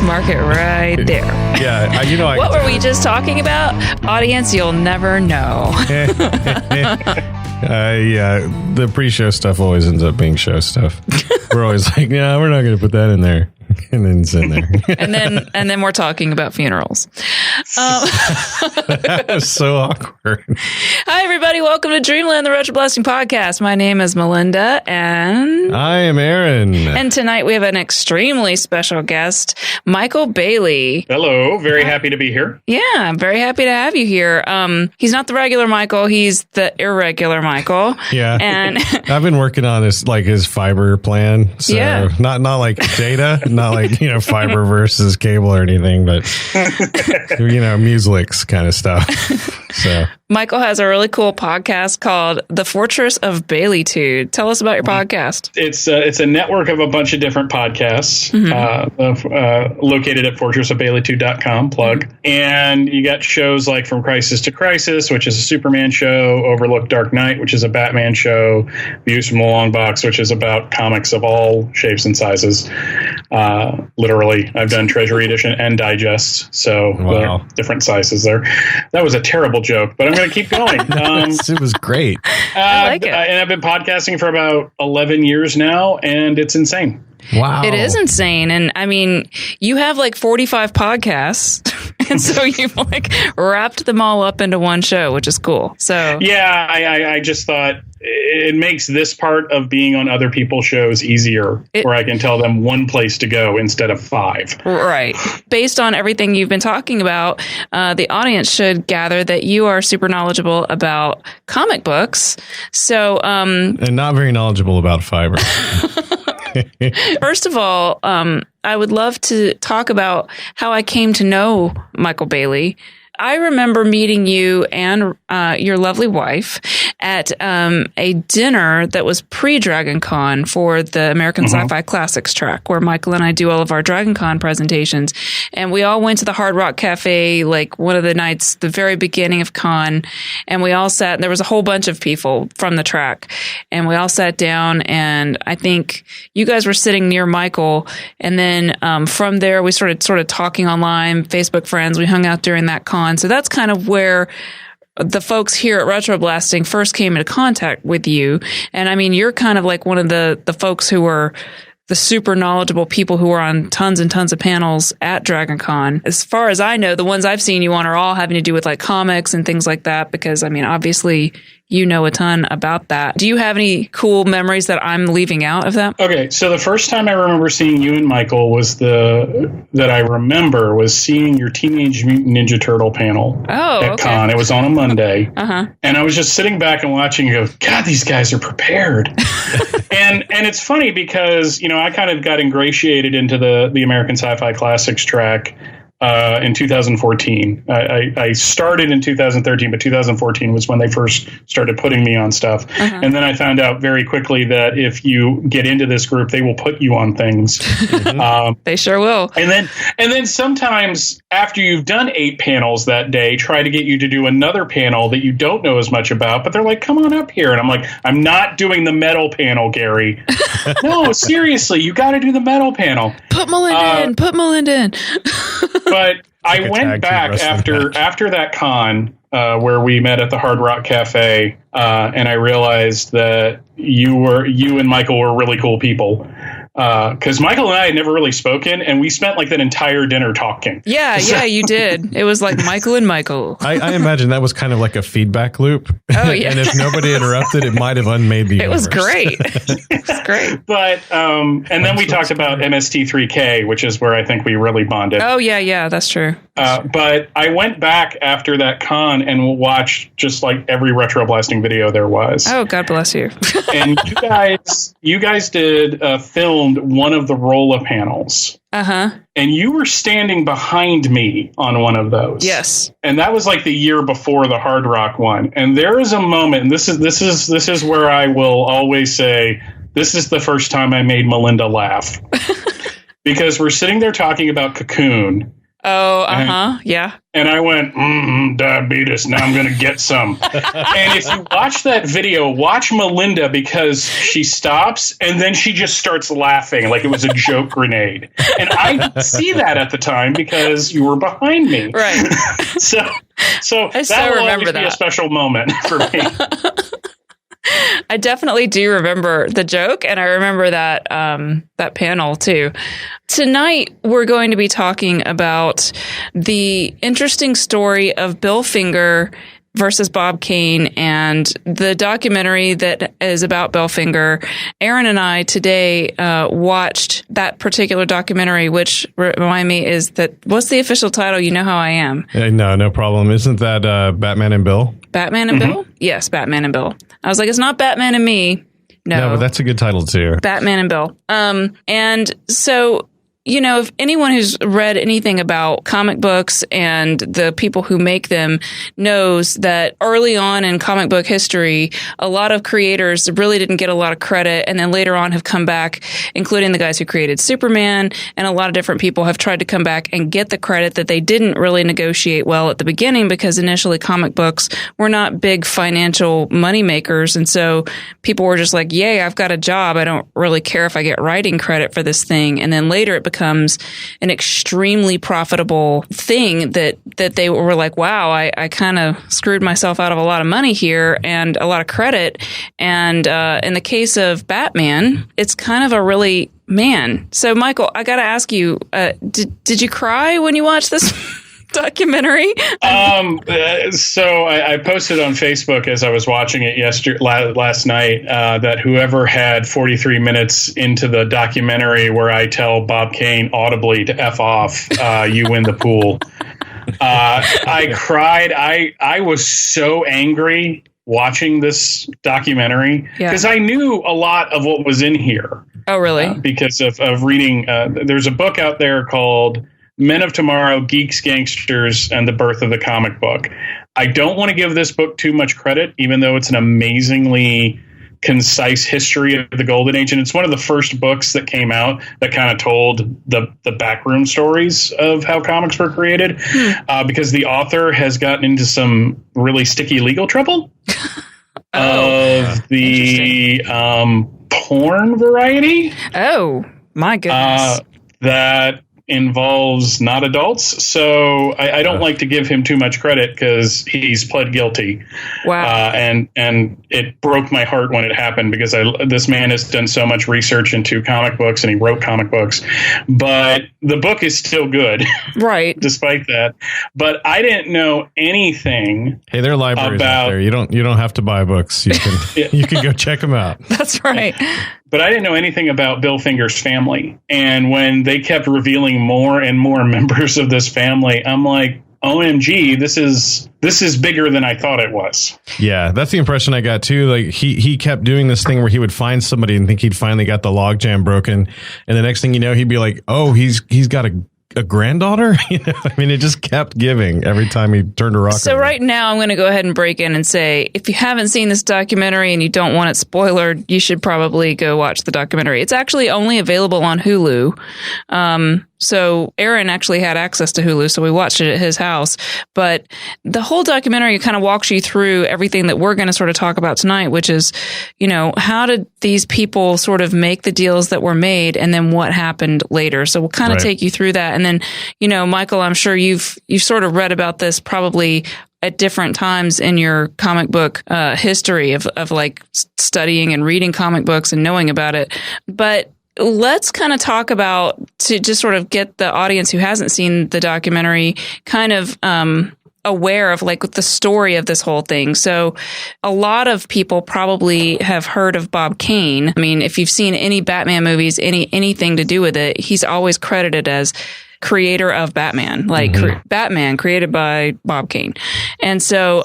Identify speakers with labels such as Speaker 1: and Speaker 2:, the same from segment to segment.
Speaker 1: Mark it right there.
Speaker 2: Yeah,
Speaker 1: what were we just talking about? Audience, you'll never know.
Speaker 2: Yeah, the pre-show stuff always ends up being show stuff. We're always like, yeah, we're not going to put that in there. And then it's in there.
Speaker 1: and then we're talking about funerals.
Speaker 2: That was so awkward.
Speaker 1: Hi, everybody. Welcome to Dreamland, the RetroBlasting podcast. My name is Melinda, and
Speaker 2: I am Aaron.
Speaker 1: And tonight we have an extremely special guest, Michael Bailey.
Speaker 3: Hello. Very happy to be here.
Speaker 1: Yeah, I'm very happy to have you here. He's not the regular Michael. He's the irregular Michael.
Speaker 2: Yeah.
Speaker 1: And
Speaker 2: I've been working on this, like his fiber plan. So
Speaker 1: yeah.
Speaker 2: Not like data, not like, fiber versus cable or anything, but, Muslix kind of stuff. So
Speaker 1: Michael has a really cool podcast called The Fortress of Baileytude. Tell us about your podcast.
Speaker 3: It's a network of a bunch of different podcasts located at fortressofbaileytude.com, plug. Mm-hmm. And you got shows like From Crisis to Crisis, which is a Superman show, Overlook Dark Knight, which is a Batman show, Views from the Long Box, which is about comics of all shapes and sizes. Literally, I've done Treasury Edition and Digests, so
Speaker 2: wow.
Speaker 3: Different sizes there. That was a terrible joke, but I'm going to keep going.
Speaker 2: It was great.
Speaker 1: I like it.
Speaker 3: And I've been podcasting for about 11 years now, and it's insane.
Speaker 2: Wow.
Speaker 1: It is insane. And I mean, you have like 45 podcasts. And so you've like wrapped them all up into one show, which is cool. So
Speaker 3: yeah, I just thought it makes this part of being on other people's shows easier, where I can tell them one place to go instead of 5.
Speaker 1: Right. Based on everything you've been talking about, the audience should gather that you are super knowledgeable about comic books. So
Speaker 2: and not very knowledgeable about fiber.
Speaker 1: First of all, I would love to talk about how I came to know Michael Bailey. I remember meeting you and your lovely wife at a dinner that was pre-Dragon Con for the American Sci-Fi Classics track, where Michael and I do all of our Dragon Con presentations. And we all went to the Hard Rock Cafe, like one of the nights, the very beginning of con. And we all sat, there was a whole bunch of people from the track. And we all sat down, and I think you guys were sitting near Michael. And then from there, we started sort of talking online, Facebook friends. We hung out during that con. So that's kind of where the folks here at RetroBlasting first came into contact with you. And I mean, you're kind of like one of the folks who were the super knowledgeable people who are on tons and tons of panels at Dragon Con. As far as I know, the ones I've seen you on are all having to do with like comics and things like that, because I mean, obviously you know a ton about that. Do you have any cool memories that I'm leaving out of that?
Speaker 3: Okay, so the first time I remember seeing you and Michael was seeing your Teenage Mutant Ninja Turtle panel at Con. It was on a Monday. And I was just sitting back and watching and go, God, these guys are prepared. and it's funny because, I kind of got ingratiated into the American Sci-Fi Classics track in 2014. I started in 2013, but 2014 was when they first started putting me on stuff. And then I found out very quickly that if you get into this group, they will put you on things.
Speaker 1: They sure will.
Speaker 3: And then sometimes after you've done 8 panels that day, try to get you to do another panel that you don't know as much about, but they're like, come on up here. And I'm like, I'm not doing the metal panel, Gary. No, seriously, you got to do the metal panel.
Speaker 1: Put Melinda in.
Speaker 3: But I went back after that con where we met at the Hard Rock Cafe, and I realized that you and Michael were really cool people. Because Michael and I had never really spoken, and we spent like that entire dinner talking.
Speaker 1: Yeah, you did. It was like Michael and Michael.
Speaker 2: I imagine that was kind of like a feedback loop.
Speaker 1: Oh, yeah.
Speaker 2: And if nobody interrupted, it might have unmade the universe.
Speaker 1: It was great. It was great.
Speaker 3: But, and then we talked about MST3K, which is where I think we really bonded.
Speaker 1: Oh, yeah, that's true.
Speaker 3: But I went back after that con and watched just like every RetroBlasting video there was.
Speaker 1: Oh, God bless you.
Speaker 3: And you guys did filmed one of the Rolla panels. And you were standing behind me on one of those.
Speaker 1: Yes.
Speaker 3: And that was like the year before the Hard Rock one. And there is a moment, and this is where I will always say, this is the first time I made Melinda laugh. Because we're sitting there talking about Cocoon.
Speaker 1: Yeah.
Speaker 3: And I went, diabetes. Now I'm going to get some. And if you watch that video, watch Melinda, because she stops and then she just starts laughing like it was a joke grenade. And I see that at the time because you were behind me.
Speaker 1: Right.
Speaker 3: so that will always be a special moment for me.
Speaker 1: I definitely do remember the joke, and I remember that that panel too. Tonight, we're going to be talking about the interesting story of Bill Finger versus Bob Kane and the documentary that is about Bill Finger. Aaron and I today watched that particular documentary, which, remind me, is that, what's the official title? You Know How I Am.
Speaker 2: No problem. Isn't that Batman and Bill?
Speaker 1: Batman and Bill? Yes, Batman and Bill. I was like, it's not Batman and Me. No,
Speaker 2: but that's a good title too.
Speaker 1: Batman and Bill. And so, you know, if anyone who's read anything about comic books and the people who make them knows that early on in comic book history, a lot of creators really didn't get a lot of credit, and then later on have come back, including the guys who created Superman, and a lot of different people have tried to come back and get the credit that they didn't really negotiate well at the beginning, because initially comic books were not big financial money makers, and so people were just like, yay, I've got a job, I don't really care if I get writing credit for this thing. And then later it becomes an extremely profitable thing that they were like, wow, I kind of screwed myself out of a lot of money here and a lot of credit. And in the case of Batman, it's kind of a really, man. So Michael, I got to ask you, did you cry when you watched this documentary?
Speaker 3: So I posted on Facebook as I was watching it last night that whoever had 43 minutes into the documentary where I tell Bob Kane audibly to F off, you win the pool. I cried. I was so angry watching this documentary because I knew a lot of what was in here.
Speaker 1: Oh, really?
Speaker 3: Because of reading. There's a book out there called Men of Tomorrow, Geeks, Gangsters, and the Birth of the Comic Book. I don't want to give this book too much credit, even though it's an amazingly concise history of the Golden Age. And it's one of the first books that came out that kind of told the backroom stories of how comics were created, because the author has gotten into some really sticky legal trouble of the porn variety.
Speaker 1: Oh, my goodness.
Speaker 3: That involves not adults, so I don't like to give him too much credit because he's pled guilty.
Speaker 1: Wow.
Speaker 3: And it broke my heart when it happened, because this man has done so much research into comic books and he wrote comic books, but the book is still good,
Speaker 1: right?
Speaker 3: Despite that. But I didn't know anything.
Speaker 2: Hey, there are libraries out there. You don't have to buy books. You can you can go check them out.
Speaker 1: That's right.
Speaker 3: But I didn't know anything about Bill Finger's family. And when they kept revealing more and more members of this family, I'm like, OMG, this is bigger than I thought it was.
Speaker 2: Yeah, that's the impression I got too. Like he kept doing this thing where he would find somebody and think he'd finally got the logjam broken, and the next thing you know, he'd be like, oh, he's got a granddaughter. You know, I mean, it just kept giving every time he turned a rock.
Speaker 1: So right now, I'm going to go ahead and break in and say, if you haven't seen this documentary and you don't want it spoilered, you should probably go watch the documentary. It's actually only available on Hulu. So Aaron actually had access to Hulu, so we watched it at his house. But the whole documentary kind of walks you through everything that we're going to sort of talk about tonight, which is, you know, how did these people sort of make the deals that were made, and then what happened later. So we'll kind of take you through that. And then, you know, Michael, I'm sure you've sort of read about this probably at different times in your comic book history of like studying and reading comic books and knowing about it. But let's kind of talk about, to just sort of get the audience who hasn't seen the documentary kind of aware of like the story of this whole thing. So a lot of people probably have heard of Bob Kane. I mean, if you've seen any Batman movies, anything to do with it, he's always credited as creator of Batman, like Batman created by Bob Kane. And so,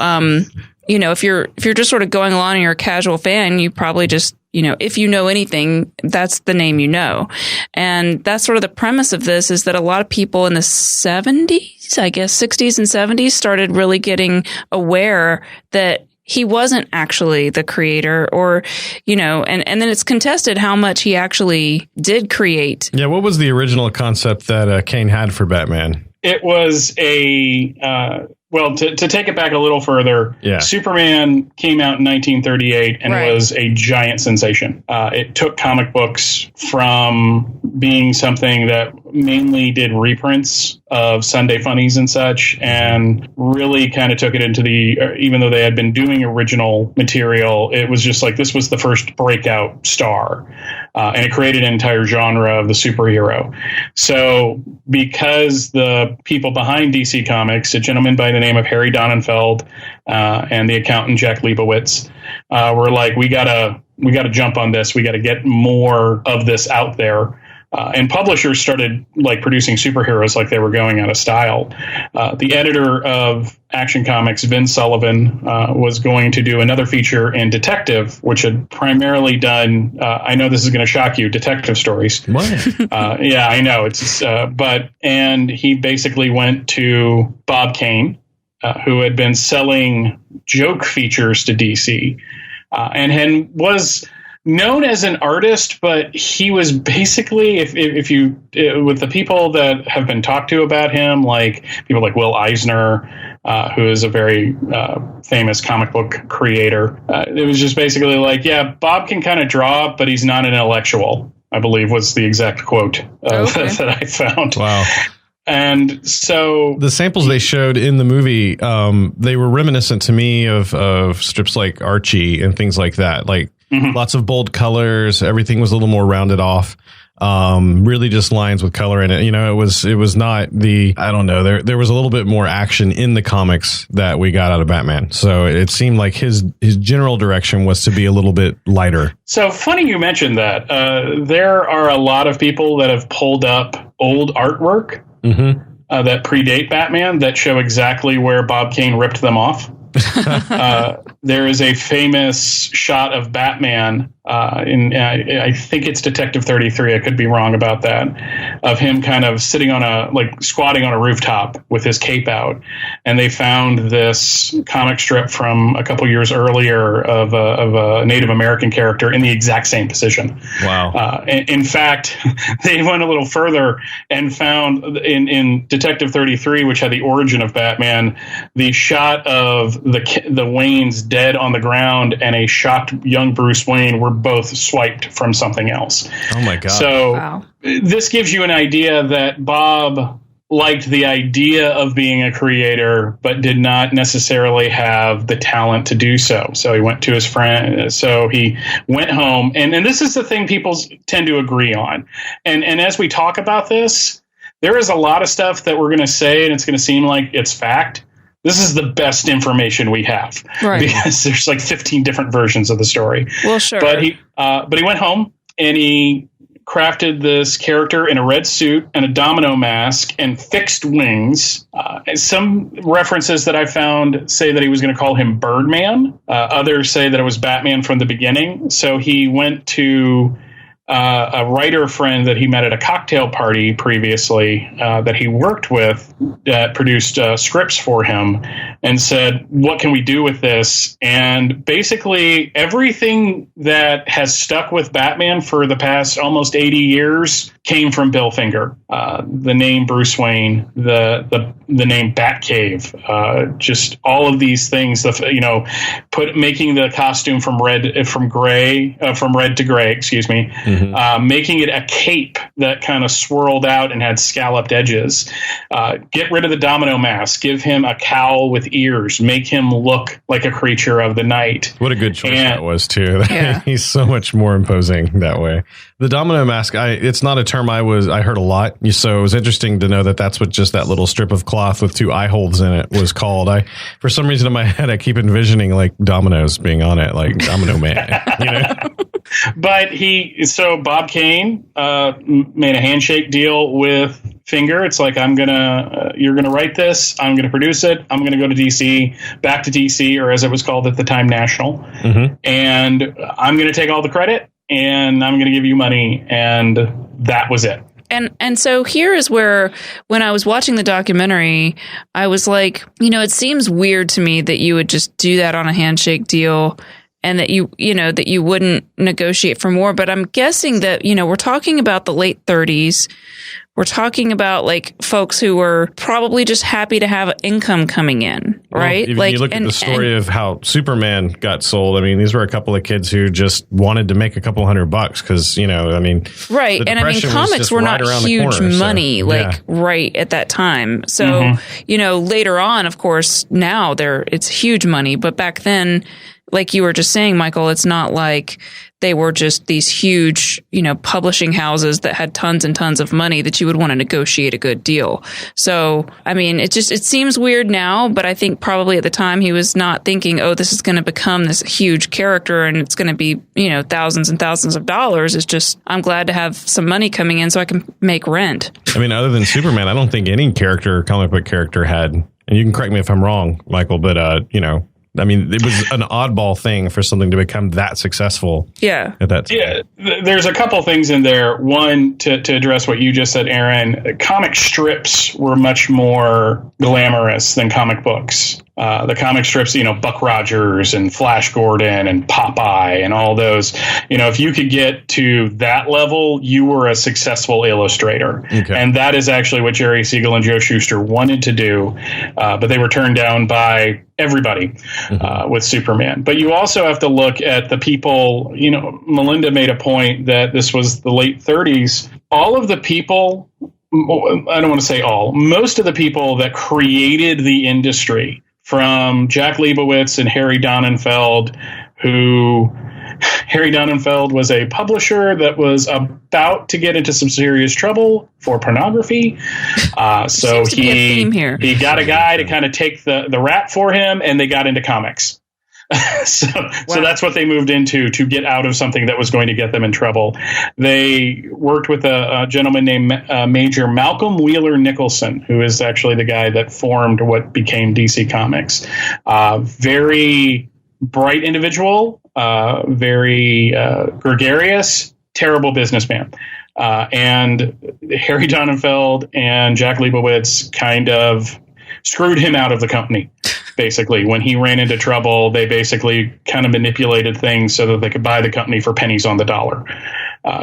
Speaker 1: you know, if you're just sort of going along and you're a casual fan, you probably just, you know, if you know anything, that's the name you know. And that's sort of the premise of this, is that a lot of people in the 70s, I guess 60s and 70s, started really getting aware that he wasn't actually the creator, or, you know, and then it's contested how much he actually did create.
Speaker 2: Yeah, what was the original concept that Kane had for Batman?
Speaker 3: it was well, to take it back a little further, Superman came out in 1938 and was a giant sensation. It took comic books from being something that mainly did reprints of Sunday funnies and such, and really kind of took it into even though they had been doing original material, it was just like this was the first breakout star. And it created an entire genre of the superhero. So because the people behind DC Comics, a gentleman by the name of Harry Donenfeld and the accountant Jack Leibowitz, were like, we gotta jump on this. We got to get more of this out there. And publishers started like producing superheroes like they were going out of style. The editor of Action Comics, Vin Sullivan, was going to do another feature in Detective, which had primarily done, I know this is going to shock you, detective stories.
Speaker 2: What?
Speaker 3: Yeah, I know. And he basically went to Bob Kane, who had been selling joke features to DC, and was known as an artist, but he was basically, if you with the people that have been talked to about him, like people like Will Eisner, who is a very famous comic book creator, it was just basically like, yeah, Bob can kind of draw, but he's not an intellectual, I believe was the exact quote that I found.
Speaker 2: Wow.
Speaker 3: And so
Speaker 2: the samples they showed in the movie, they were reminiscent to me of strips like Archie and things like that. Like lots of bold colors. Everything was a little more rounded off. Really just lines with color in it. You know, it was not I don't know. There was a little bit more action in the comics that we got out of Batman. So it seemed like his general direction was to be a little bit lighter.
Speaker 3: So funny you mentioned that. There are a lot of people that have pulled up old artwork that predate Batman that show exactly where Bob Kane ripped them off. There is a famous shot of Batman I think it's Detective 33. I could be wrong about that. Of him kind of sitting squatting on a rooftop with his cape out, and they found this comic strip from a couple years earlier of a Native American character in the exact same position.
Speaker 2: Wow!
Speaker 3: In fact, they went a little further and found in Detective 33, which had the origin of Batman, the shot of the Waynes dead on the ground and a shocked young Bruce Wayne were both swiped from something else.
Speaker 2: Oh my God.
Speaker 3: So this gives you an idea that Bob liked the idea of being a creator, but did not necessarily have the talent to do so. So he went to his friend. So he went home. And this is the thing people tend to agree on. And as we talk about this, there is a lot of stuff that we're going to say, and it's going to seem like it's fact. This is the best information we have, right? Because there's like 15 different versions of the story.
Speaker 1: Well, sure.
Speaker 3: But he went home and he crafted this character in a red suit and a domino mask and fixed wings. Some references that I found say that he was going to call him Birdman. Others say that it was Batman from the beginning. So he went to a writer friend that he met at a cocktail party previously that he worked with that produced scripts for him and said, what can we do with this? And basically everything that has stuck with Batman for the past almost 80 years came from Bill Finger. The name Bruce Wayne, the name Batcave, just all of these things, making the costume from red to gray, excuse me. Making it a cape that kind of swirled out and had scalloped edges. Get rid of the domino mask. Give him a cowl with ears. Make him look like a creature of the night.
Speaker 2: What a good choice that was, too. Yeah. He's so much more imposing that way. The domino mask, it's not a term I heard a lot. So it was interesting to know that that's what just that little strip of cloth with 2 eye holes in it was called. For some reason in my head, I keep envisioning like dominoes being on it, like Domino Man.
Speaker 3: But Bob Kane made a handshake deal with Finger. It's like, you're gonna write this, I'm gonna produce it, I'm gonna go to DC, back to DC, or as it was called at the time, National, and I'm gonna take all the credit, and I'm gonna give you money, and that was it.
Speaker 1: And so here is where, when I was watching the documentary, I was like, it seems weird to me that you would just do that on a handshake deal, and that you wouldn't negotiate for more. But I'm guessing that, we're talking about the late 30s we're talking about like folks who were probably just happy to have income coming in, right?
Speaker 2: Well,
Speaker 1: like
Speaker 2: you look at the story of how Superman got sold. I mean, these were a couple of kids who just wanted to make a couple $100 because,
Speaker 1: right. And I mean, comics were not huge money, right at that time. So, later on, of course, now it's huge money. But back then, like you were just saying, Michael, it's not like they were just these huge, publishing houses that had tons and tons of money that you would want to negotiate a good deal. So, I mean, it seems weird now, but I think probably at the time he was not thinking, oh, this is going to become this huge character and it's going to be, thousands and thousands of dollars. It's just, I'm glad to have some money coming in so I can make rent.
Speaker 2: I mean, other than Superman, I don't think any comic book character had, and you can correct me if I'm wrong, Michael, but, I mean, it was an oddball thing for something to become that successful.
Speaker 1: Yeah.
Speaker 2: At that time.
Speaker 3: Yeah. There's a couple things in there. One, to address what you just said, Aaron, comic strips were much more glamorous than comic books. The comic strips, Buck Rogers and Flash Gordon and Popeye and all those, if you could get to that level, you were a successful illustrator. Okay. And that is actually what Jerry Siegel and Joe Shuster wanted to do. But they were turned down by everybody with Superman. But you also have to look at the people, Melinda made a point that this was the late 30s. All of the people, I don't want to say all, most of the people that created the industry, from Jack Leibowitz and Harry Donenfeld, Harry Donenfeld was a publisher that was about to get into some serious trouble for pornography. So he got a guy to kind of take the rap for him, and they got into comics. So that's what they moved into to get out of something that was going to get them in trouble. They worked with a gentleman named Major Malcolm Wheeler Nicholson, who is actually the guy that formed what became DC Comics. Very bright individual, very gregarious, terrible businessman. And Harry Donenfeld and Jack Leibowitz kind of screwed him out of the company. Basically, when he ran into trouble, they basically kind of manipulated things so that they could buy the company for pennies on the dollar.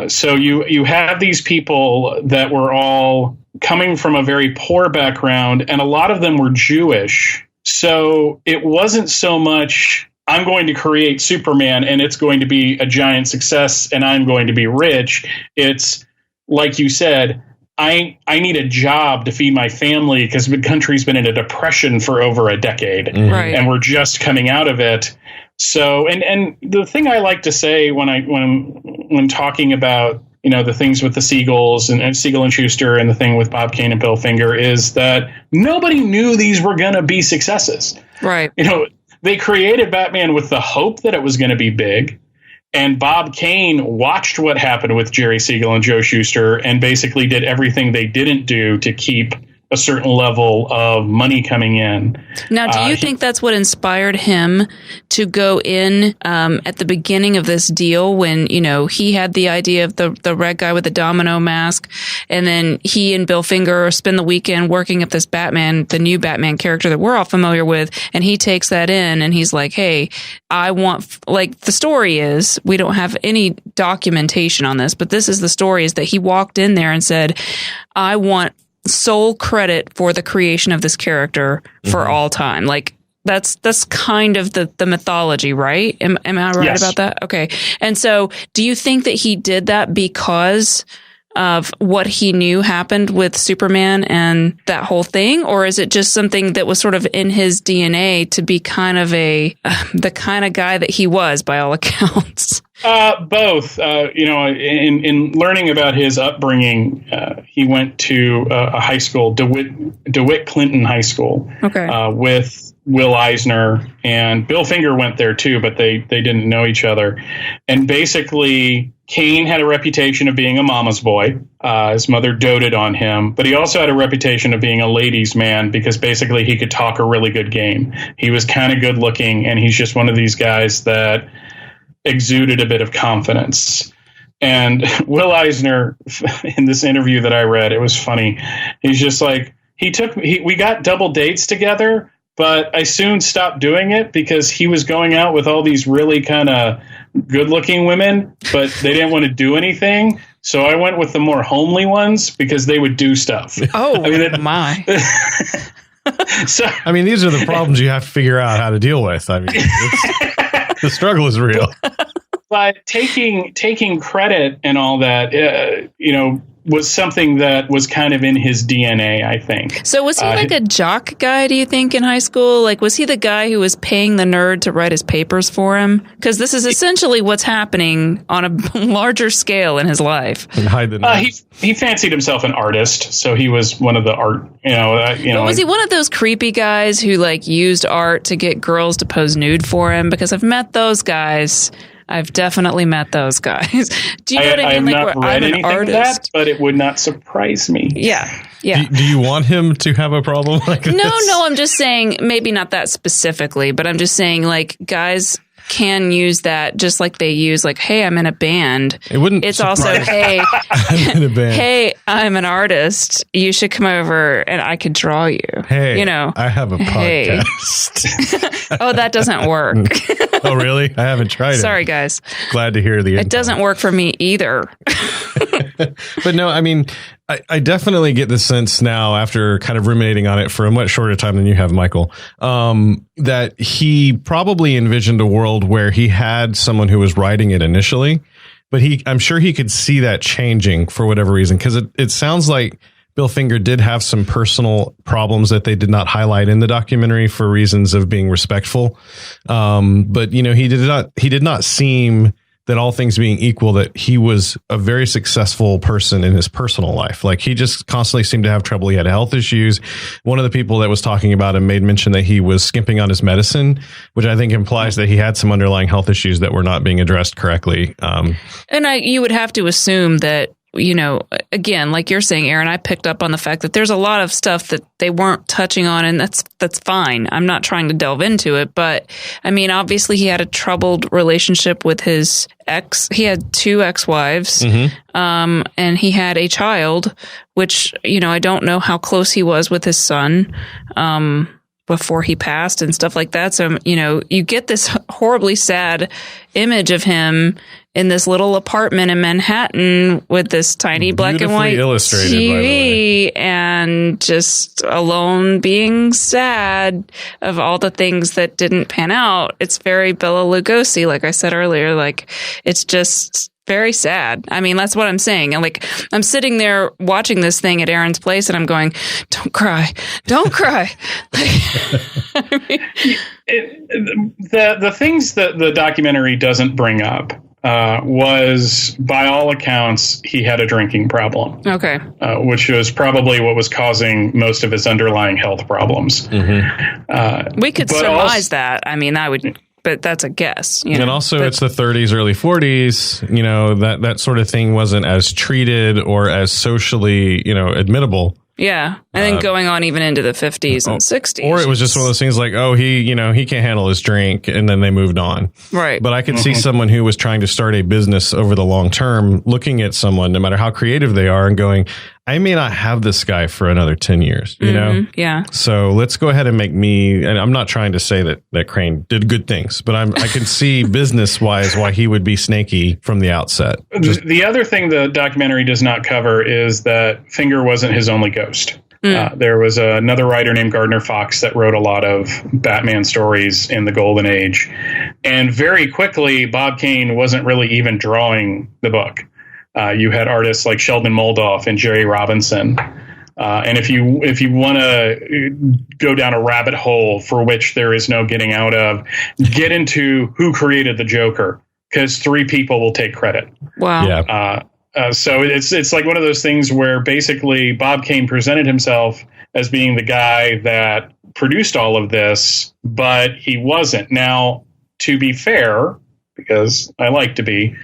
Speaker 3: So you have these people that were all coming from a very poor background, and a lot of them were Jewish. So it wasn't so much, I'm going to create Superman and it's going to be a giant success and I'm going to be rich. It's like you said, I need a job to feed my family because the country's been in a depression for over a decade, right, and we're just coming out of it. So, and the thing I like to say when talking about, the things with the Siegels and Siegel and Shuster and the thing with Bob Kane and Bill Finger is that nobody knew these were going to be successes.
Speaker 1: Right.
Speaker 3: They created Batman with the hope that it was going to be big. And Bob Kane watched what happened with Jerry Siegel and Joe Shuster and basically did everything they didn't do to keep a certain level of money coming in.
Speaker 1: Now, do you think that's what inspired him to go in at the beginning of this deal when, he had the idea of the red guy with the domino mask, and then he and Bill Finger spend the weekend working up this Batman, the new Batman character that we're all familiar with, and he takes that in and he's like, hey, I want, like, the story is, we don't have any documentation on this, but this is the story, is that he walked in there and said, I want sole credit for the creation of this character for all time. Like, that's kind of the mythology, right? Am I right about that? Okay. And so do you think that he did that because of what he knew happened with Superman and that whole thing? Or is it just something that was sort of in his DNA to be kind of the kind of guy that he was by all accounts?
Speaker 3: Both. In learning about his upbringing, he went to a high school, DeWitt Clinton High School, with Will Eisner, and Bill Finger went there too, but they didn't know each other. And basically, Kane had a reputation of being a mama's boy. His mother doted on him, but he also had a reputation of being a ladies' man because basically he could talk a really good game. He was kind of good looking, and he's just one of these guys that exuded a bit of confidence. And Will Eisner, in this interview that I read, it was funny. He's just like, we got double dates together, but I soon stopped doing it because he was going out with all these really kind of good-looking women, but they didn't want to do anything. So I went with the more homely ones because they would do stuff.
Speaker 1: Oh, my.
Speaker 3: So,
Speaker 2: I mean, these are the problems you have to figure out how to deal with. I mean, the struggle is real.
Speaker 3: But taking credit and all that, was something that was kind of in his DNA, I think.
Speaker 1: So was he like a jock guy, do you think, in high school? Like, was he the guy who was paying the nerd to write his papers for him? Because this is essentially what's happening on a larger scale in his life.
Speaker 2: And hide the nerd.
Speaker 3: He fancied himself an artist, so he was one of the art, But
Speaker 1: was he one of those creepy guys who like used art to get girls to pose nude for him? Because I've met those guys. I've definitely met those guys. Do you know what I mean?
Speaker 3: I have not read anything of that, but it would not surprise me.
Speaker 1: Yeah.
Speaker 2: Do you want him to have a problem like this?
Speaker 1: No, I'm just saying, maybe not that specifically, but I'm just saying, like, guys can use that just like they use, like, hey, I'm in a band. It's also, hey,
Speaker 2: I'm in a band.
Speaker 1: Hey, I'm an artist. You should come over and I could draw you.
Speaker 2: Hey, I have a podcast.
Speaker 1: Oh, that doesn't work.
Speaker 2: Oh, really? I haven't tried it.
Speaker 1: Sorry, guys.
Speaker 2: Glad to hear the info.
Speaker 1: It doesn't work for me either.
Speaker 2: But no, I mean, I definitely get the sense now, after kind of ruminating on it for a much shorter time than you have, Michael, that he probably envisioned a world where he had someone who was writing it initially, but I'm sure he could see that changing for whatever reason, because it sounds like Bill Finger did have some personal problems that they did not highlight in the documentary for reasons of being respectful. But he did not seem, that all things being equal, that he was a very successful person in his personal life. Like, he just constantly seemed to have trouble. He had health issues. One of the people that was talking about him made mention that he was skimping on his medicine, which I think implies that he had some underlying health issues that were not being addressed correctly.
Speaker 1: You would have to assume that, again, like you're saying, Aaron, I picked up on the fact that there's a lot of stuff that they weren't touching on, and that's fine. I'm not trying to delve into it, but I mean, obviously he had a troubled relationship with his ex. He had 2 ex-wives, and he had a child, which, I don't know how close he was with his son, before he passed and stuff like that. So, you get this horribly sad image of him in this little apartment in Manhattan with this tiny black and white TV and just alone, being sad of all the things that didn't pan out. It's very Bela Lugosi, like I said earlier. Like, it's just very sad. I mean, that's what I'm saying. And like, I'm sitting there watching this thing at Aaron's place and I'm going, don't cry. Don't cry.
Speaker 3: The things that the documentary doesn't bring up was, by all accounts, he had a drinking problem.
Speaker 1: Okay.
Speaker 3: Which was probably what was causing most of his underlying health problems.
Speaker 1: We could surmise that. I mean, but that's a guess.
Speaker 2: And also, it's the 30s, early 40s. That sort of thing wasn't as treated or as socially, admittable.
Speaker 1: Yeah. And then going on even into the 50s and 60s.
Speaker 2: Or it was just one of those things like, oh, he can't handle his drink. And then they moved on.
Speaker 1: Right.
Speaker 2: But I could see someone who was trying to start a business over the long term, looking at someone, no matter how creative they are, and going, I may not have this guy for another 10 years, you know?
Speaker 1: Yeah.
Speaker 2: So let's go ahead and make me, and I'm not trying to say that Crane did good things, but I can see business wise why he would be snaky from the outset.
Speaker 3: The other thing the documentary does not cover is that Finger wasn't his only ghost. There was another writer named Gardner Fox that wrote a lot of Batman stories in the Golden Age. And very quickly, Bob Kane wasn't really even drawing the book. You had artists like Sheldon Moldoff and Jerry Robinson. And if you want to go down a rabbit hole for which there is no getting out of, get into who created the Joker, because 3 people will take credit.
Speaker 1: Wow.
Speaker 2: Yeah.
Speaker 3: So it's like one of those things where basically Bob Kane presented himself as being the guy that produced all of this, but he wasn't. Now, to be fair, because I like to be,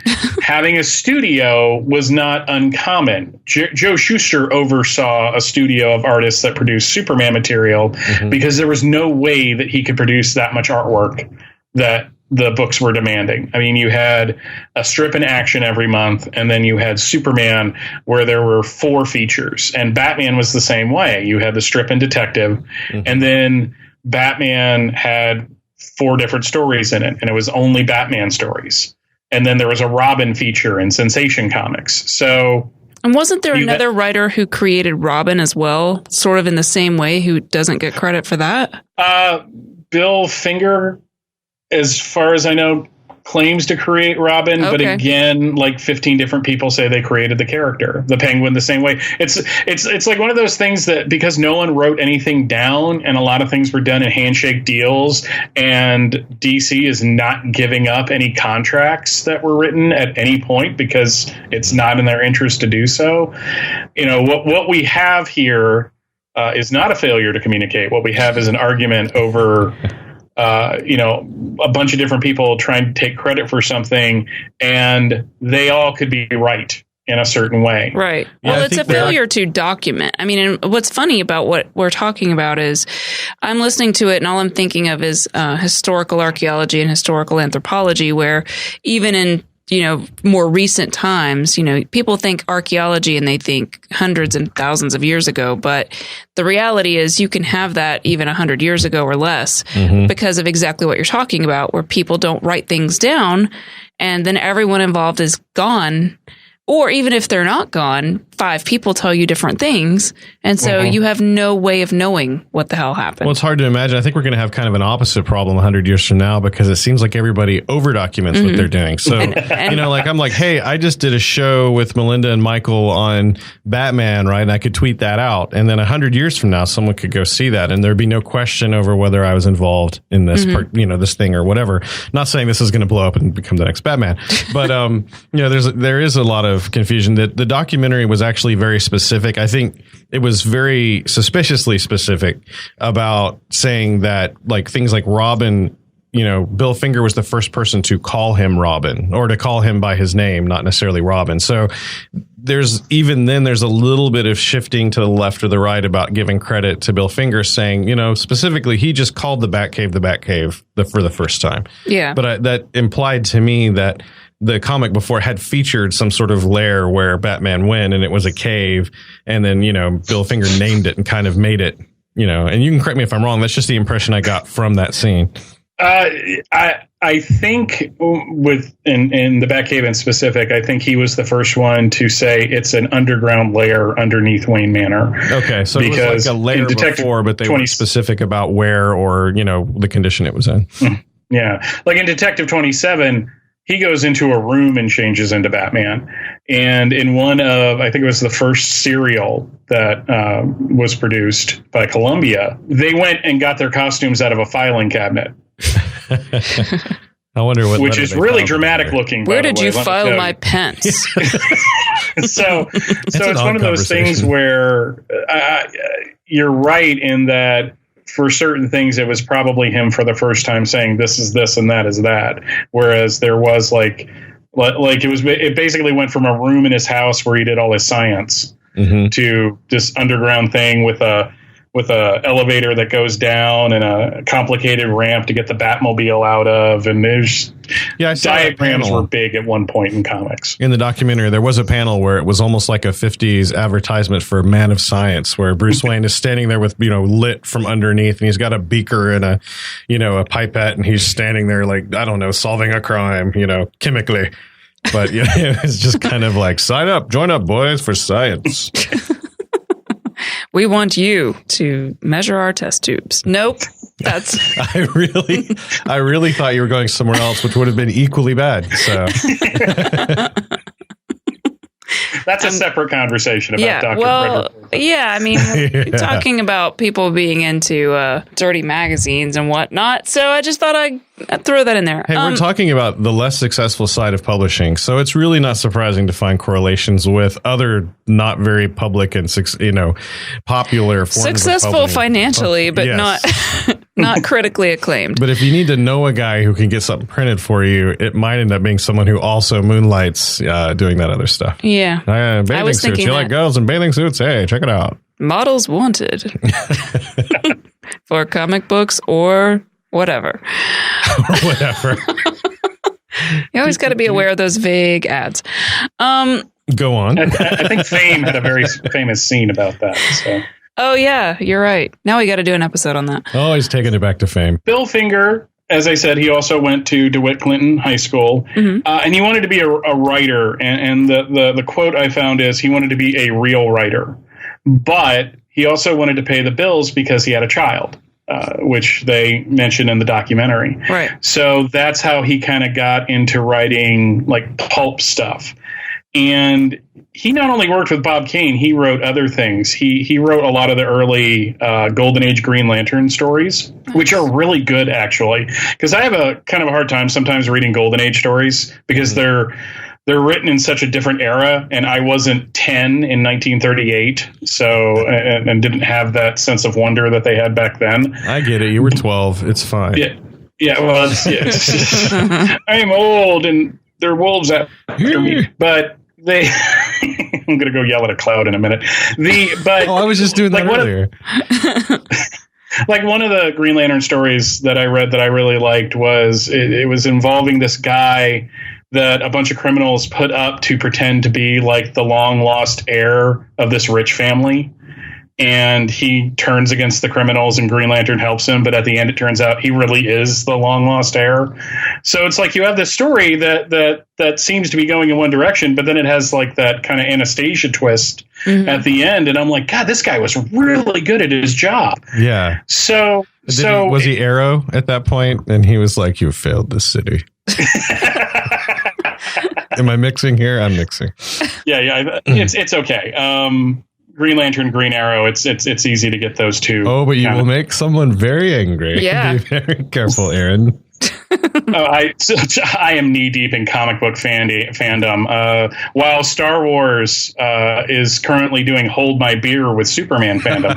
Speaker 3: having a studio was not uncommon. Joe Shuster oversaw a studio of artists that produced Superman material because there was no way that he could produce that much artwork that the books were demanding. I mean, you had a strip in Action every month, and then you had Superman where there were 4 features, and Batman was the same way. You had the strip in Detective, and then Batman had 4 different stories in it, and it was only Batman stories. And then there was a Robin feature in Sensation Comics. So,
Speaker 1: and wasn't there another writer who created Robin as well, sort of in the same way, who doesn't get credit for that?
Speaker 3: Bill Finger, as far as I know, claims to create Robin, but again, like 15 different people say they created the character, the Penguin, the same way. It's like one of those things that because no one wrote anything down and a lot of things were done in handshake deals, and DC is not giving up any contracts that were written at any point because it's not in their interest to do so. You know, what we have here is not a failure to communicate. What we have is an argument over a bunch of different people trying to take credit for something, and they all could be right in a certain way.
Speaker 1: Right. Well, it's a failure to document. I mean, and what's funny about what we're talking about is I'm listening to it and all I'm thinking of is historical archaeology and historical anthropology, where even in more recent times, people think archaeology and they think hundreds and thousands of years ago. But the reality is you can have that even 100 years ago or less because of exactly what you're talking about, where people don't write things down and then everyone involved is gone. Or even if they're not gone, 5 people tell you different things. And so you have no way of knowing what the hell happened.
Speaker 2: Well, it's hard to imagine. I think we're going to have kind of an opposite problem 100 years from now because it seems like everybody over-documents what they're doing. So, I'm like, hey, I just did a show with Melinda and Michael on Batman, right? And I could tweet that out. And then 100 years from now, someone could go see that. And there'd be no question over whether I was involved in this part, this thing or whatever. Not saying this is going to blow up and become the next Batman. But, there is a lot of confusion. That the documentary was actually very specific. I think it was very suspiciously specific about saying that like things like Robin, Bill Finger was the first person to call him Robin or to call him by his name, not necessarily Robin. So there's a little bit of shifting to the left or the right about giving credit to Bill Finger, saying, specifically he just called the Batcave for the first time.
Speaker 1: Yeah.
Speaker 2: But that implied to me that the comic before had featured some sort of lair where Batman went and it was a cave. And then, Bill Finger named it and kind of made it, and you can correct me if I'm wrong. That's just the impression I got from that scene.
Speaker 3: I think in the Batcave in specific, I think he was the first one to say it's an underground lair underneath Wayne Manor.
Speaker 2: Okay. So because it was like a lair before, but they weren't specific about where or, the condition it was in.
Speaker 3: Yeah. Like in Detective 27, he goes into a room and changes into Batman. And in one of, I think it was the first serial that was produced by Columbia, they went and got their costumes out of a filing cabinet.
Speaker 2: I wonder what.
Speaker 3: Which is really dramatic looking.
Speaker 1: Where did you file my pence?
Speaker 3: So it's one of those things where you're right in that. For certain things, it was probably him for the first time saying this is this and that is that. Whereas there was it basically went from a room in his house where he did all his science to this underground thing with a elevator that goes down and a complicated ramp to get the Batmobile out of. And there's diagrams were big at one point in comics.
Speaker 2: In the documentary, there was a panel where it was almost like a 50s advertisement for Man of Science, where Bruce Wayne is standing there with, lit from underneath, and he's got a beaker and a pipette, and he's standing there like, I don't know, solving a crime, chemically. But it's just kind of like, join up, boys, for science.
Speaker 1: We want you to measure our test tubes. Nope. That's
Speaker 2: I really thought you were going somewhere else, which would have been equally bad. So
Speaker 3: that's a separate conversation about Dr. Frederick.
Speaker 1: Yeah, I mean, talking about people being into dirty magazines and whatnot. So I just thought I'd throw that in there.
Speaker 2: Hey, we're talking about the less successful side of publishing, so it's really not surprising to find correlations with other not very public and popular forms
Speaker 1: successful
Speaker 2: of
Speaker 1: financially, but not critically acclaimed.
Speaker 2: But if you need to know a guy who can get something printed for you, it might end up being someone who also moonlights doing that other stuff.
Speaker 1: Yeah,
Speaker 2: bathing suits. You like girls in bathing suits? Hey, check it out.
Speaker 1: Models wanted for comic books or whatever. You always got to be aware of those vague ads.
Speaker 2: Go on.
Speaker 3: I think Fame had a very famous scene about that. So.
Speaker 1: Oh, yeah, you're right. Now we got to do an episode on that.
Speaker 2: Oh, he's taking it back to Fame.
Speaker 3: Bill Finger as I said, he also went to DeWitt Clinton High School, and he wanted to be a writer. And the quote I found is he wanted to be a real writer, but he also wanted to pay the bills because he had a child, which they mentioned in the documentary.
Speaker 1: Right.
Speaker 3: So that's how he kind of got into writing like pulp stuff. And he not only worked with Bob Kane, he wrote other things. He wrote a lot of the early Golden Age Green Lantern stories, which are really good, actually. Because I have a kind of a hard time sometimes reading Golden Age stories because they're written in such a different era, and I wasn't 10 in 1938, so and didn't have that sense of wonder that they had back then.
Speaker 2: I get it. You were 12. It's fine.
Speaker 3: Yeah. Well, I am old, and there are wolves after me, but. I'm going to go yell at a cloud in a minute.
Speaker 2: I was just doing that earlier.
Speaker 3: Like one of the Green Lantern stories that I read that I really liked was it was involving this guy that a bunch of criminals put up to pretend to be like the long lost heir of this rich family. And he turns against the criminals and Green Lantern helps him. But at the end, it turns out he really is the long lost heir. So it's like you have this story that seems to be going in one direction, but then it has like that kind of Anastasia twist at the end. And I'm like, God, this guy was really good at his job.
Speaker 2: Yeah.
Speaker 3: So
Speaker 2: was he Arrow at that point? And he was like, you failed this city. Am I mixing here? I'm mixing.
Speaker 3: Yeah. It's okay. Green Lantern, Green Arrow. It's easy to get those two.
Speaker 2: Oh, but you will make someone very angry.
Speaker 1: Yeah.
Speaker 2: Be very careful, Aaron.
Speaker 3: I am knee deep in comic book fandom. While Star Wars is currently doing Hold My Beer with Superman fandom,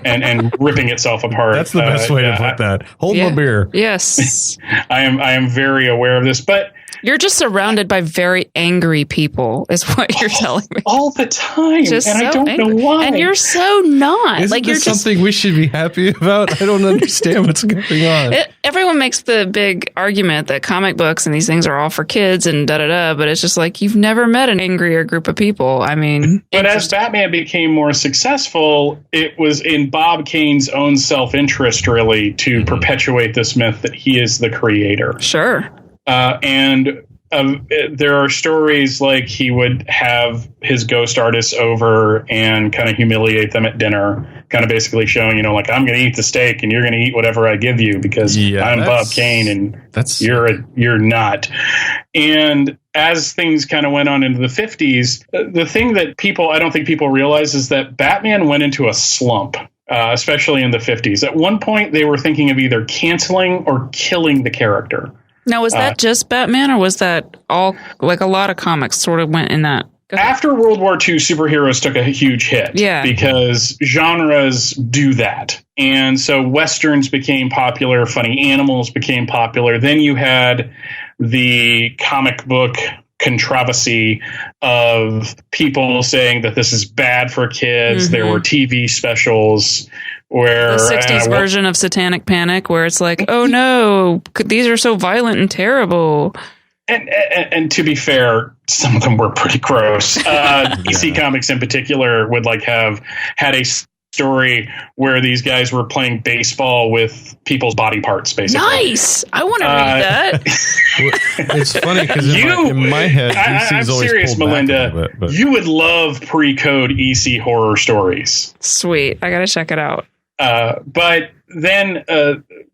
Speaker 3: and ripping itself apart.
Speaker 2: That's the best way to put that. Hold my beer.
Speaker 1: Yes,
Speaker 3: I am very aware of this, but.
Speaker 1: You're just surrounded by very angry people, is what you're telling me.
Speaker 3: All the time.
Speaker 1: Just
Speaker 3: and
Speaker 1: so
Speaker 3: I don't
Speaker 1: angry.
Speaker 3: know why.
Speaker 1: And you're so not.
Speaker 2: Isn't
Speaker 1: like
Speaker 2: this
Speaker 1: you're
Speaker 2: something we should be happy about? I don't understand what's going on.
Speaker 1: Everyone makes the big argument that comic books and these things are all for kids and da-da-da, but it's just like you've never met an angrier group of people. I mean...
Speaker 3: But as Batman became more successful, it was in Bob Kane's own self-interest, really, to perpetuate this myth that he is the creator.
Speaker 1: Sure.
Speaker 3: There are stories like he would have his ghost artists over and kind of humiliate them at dinner, kind of basically showing, like, I'm going to eat the steak and you're going to eat whatever I give you because I'm Bob Kane and you're not. And as things kind of went on into the 50s, the thing that I don't think people realize is that Batman went into a slump. Especially in the 50s. At one point, they were thinking of either canceling or killing the character.
Speaker 1: Now, was that just Batman, or was that all, like a lot of comics sort of went in that?
Speaker 3: After World War II, superheroes took a huge hit because genres do that. And so Westerns became popular, funny animals became popular. Then you had the comic book controversy of people saying that this is bad for kids. There were TV specials where
Speaker 1: the 60s version of Satanic Panic, where it's like, oh no, these are so violent and terrible.
Speaker 3: And to be fair, some of them were pretty gross. DC Comics in particular would have had a story where these guys were playing baseball with people's body parts, basically.
Speaker 1: Nice. I want to read that.
Speaker 2: It's funny because in my head,
Speaker 3: I'm serious, Melinda. You would love pre-code EC horror stories.
Speaker 1: Sweet. I got to check it out.
Speaker 3: But then,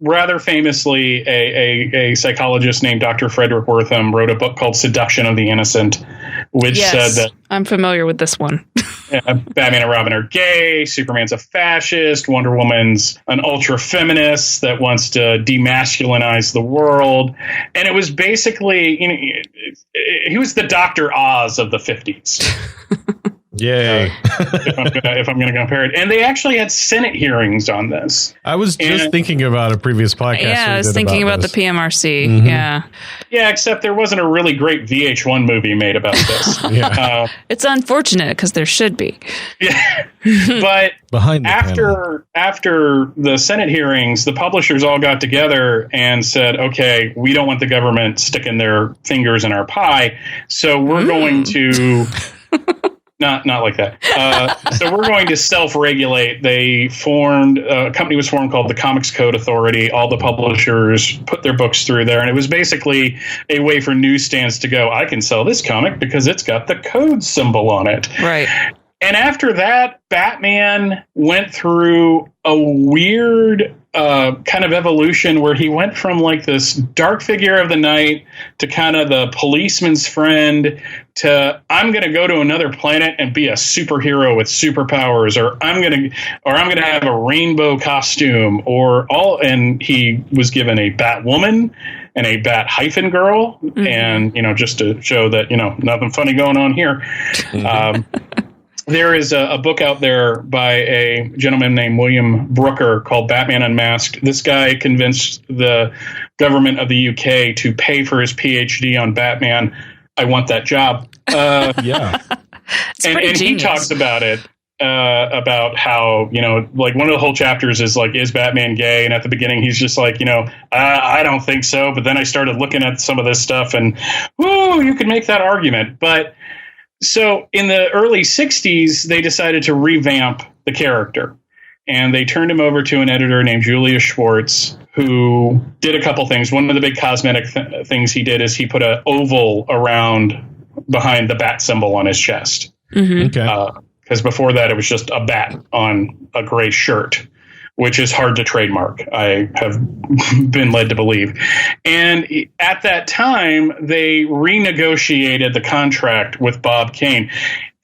Speaker 3: rather famously, a psychologist named Dr. Frederick Wortham wrote a book called Seduction of the Innocent, which said that
Speaker 1: I'm familiar with this one.
Speaker 3: Batman and Robin are gay, Superman's a fascist, Wonder Woman's an ultra-feminist that wants to demasculinize the world. And it was basically, he was the Dr. Oz of the 50s.
Speaker 2: Yay.
Speaker 3: if I'm gonna compare it. And they actually had Senate hearings on this.
Speaker 2: I was just thinking about a previous podcast.
Speaker 1: Yeah, I was thinking about the PMRC.
Speaker 2: Mm-hmm.
Speaker 1: Yeah,
Speaker 3: except there wasn't a really great VH1 movie made about this.
Speaker 1: It's unfortunate because there should be.
Speaker 3: Yeah, but after the Senate hearings, the publishers all got together and said, okay, we don't want the government sticking their fingers in our pie, so we're going to Not like that. So we're going to self-regulate. A company was formed called the Comics Code Authority. All the publishers put their books through there, and it was basically a way for newsstands to go, I can sell this comic because it's got the code symbol on it.
Speaker 1: Right.
Speaker 3: And after that, Batman went through a weird kind of evolution where he went from like this dark figure of the night to kind of the policeman's friend to I'm going to go to another planet and be a superhero with superpowers, or I'm going to have a rainbow costume, and he was given a Batwoman and a Bat-Girl, and just to show that nothing funny going on here. There is a book out there by a gentleman named William Brooker called Batman Unmasked. This guy convinced the government of the UK to pay for his PhD on Batman. I want that job.
Speaker 2: Yeah.
Speaker 3: and he talks about it, about how, like one of the whole chapters is like, is Batman gay? And at the beginning, he's just like, I don't think so. But then I started looking at some of this stuff and, you could make that argument. But so in the early 60s, they decided to revamp the character, and they turned him over to an editor named Julius Schwartz, who did a couple things. One of the big cosmetic things he did is he put an oval around behind the bat symbol on his chest.
Speaker 1: Mm-hmm.
Speaker 2: Okay.
Speaker 3: Because before that, it was just a bat on a gray shirt, which is hard to trademark, I have been led to believe. And at that time, they renegotiated the contract with Bob Kane.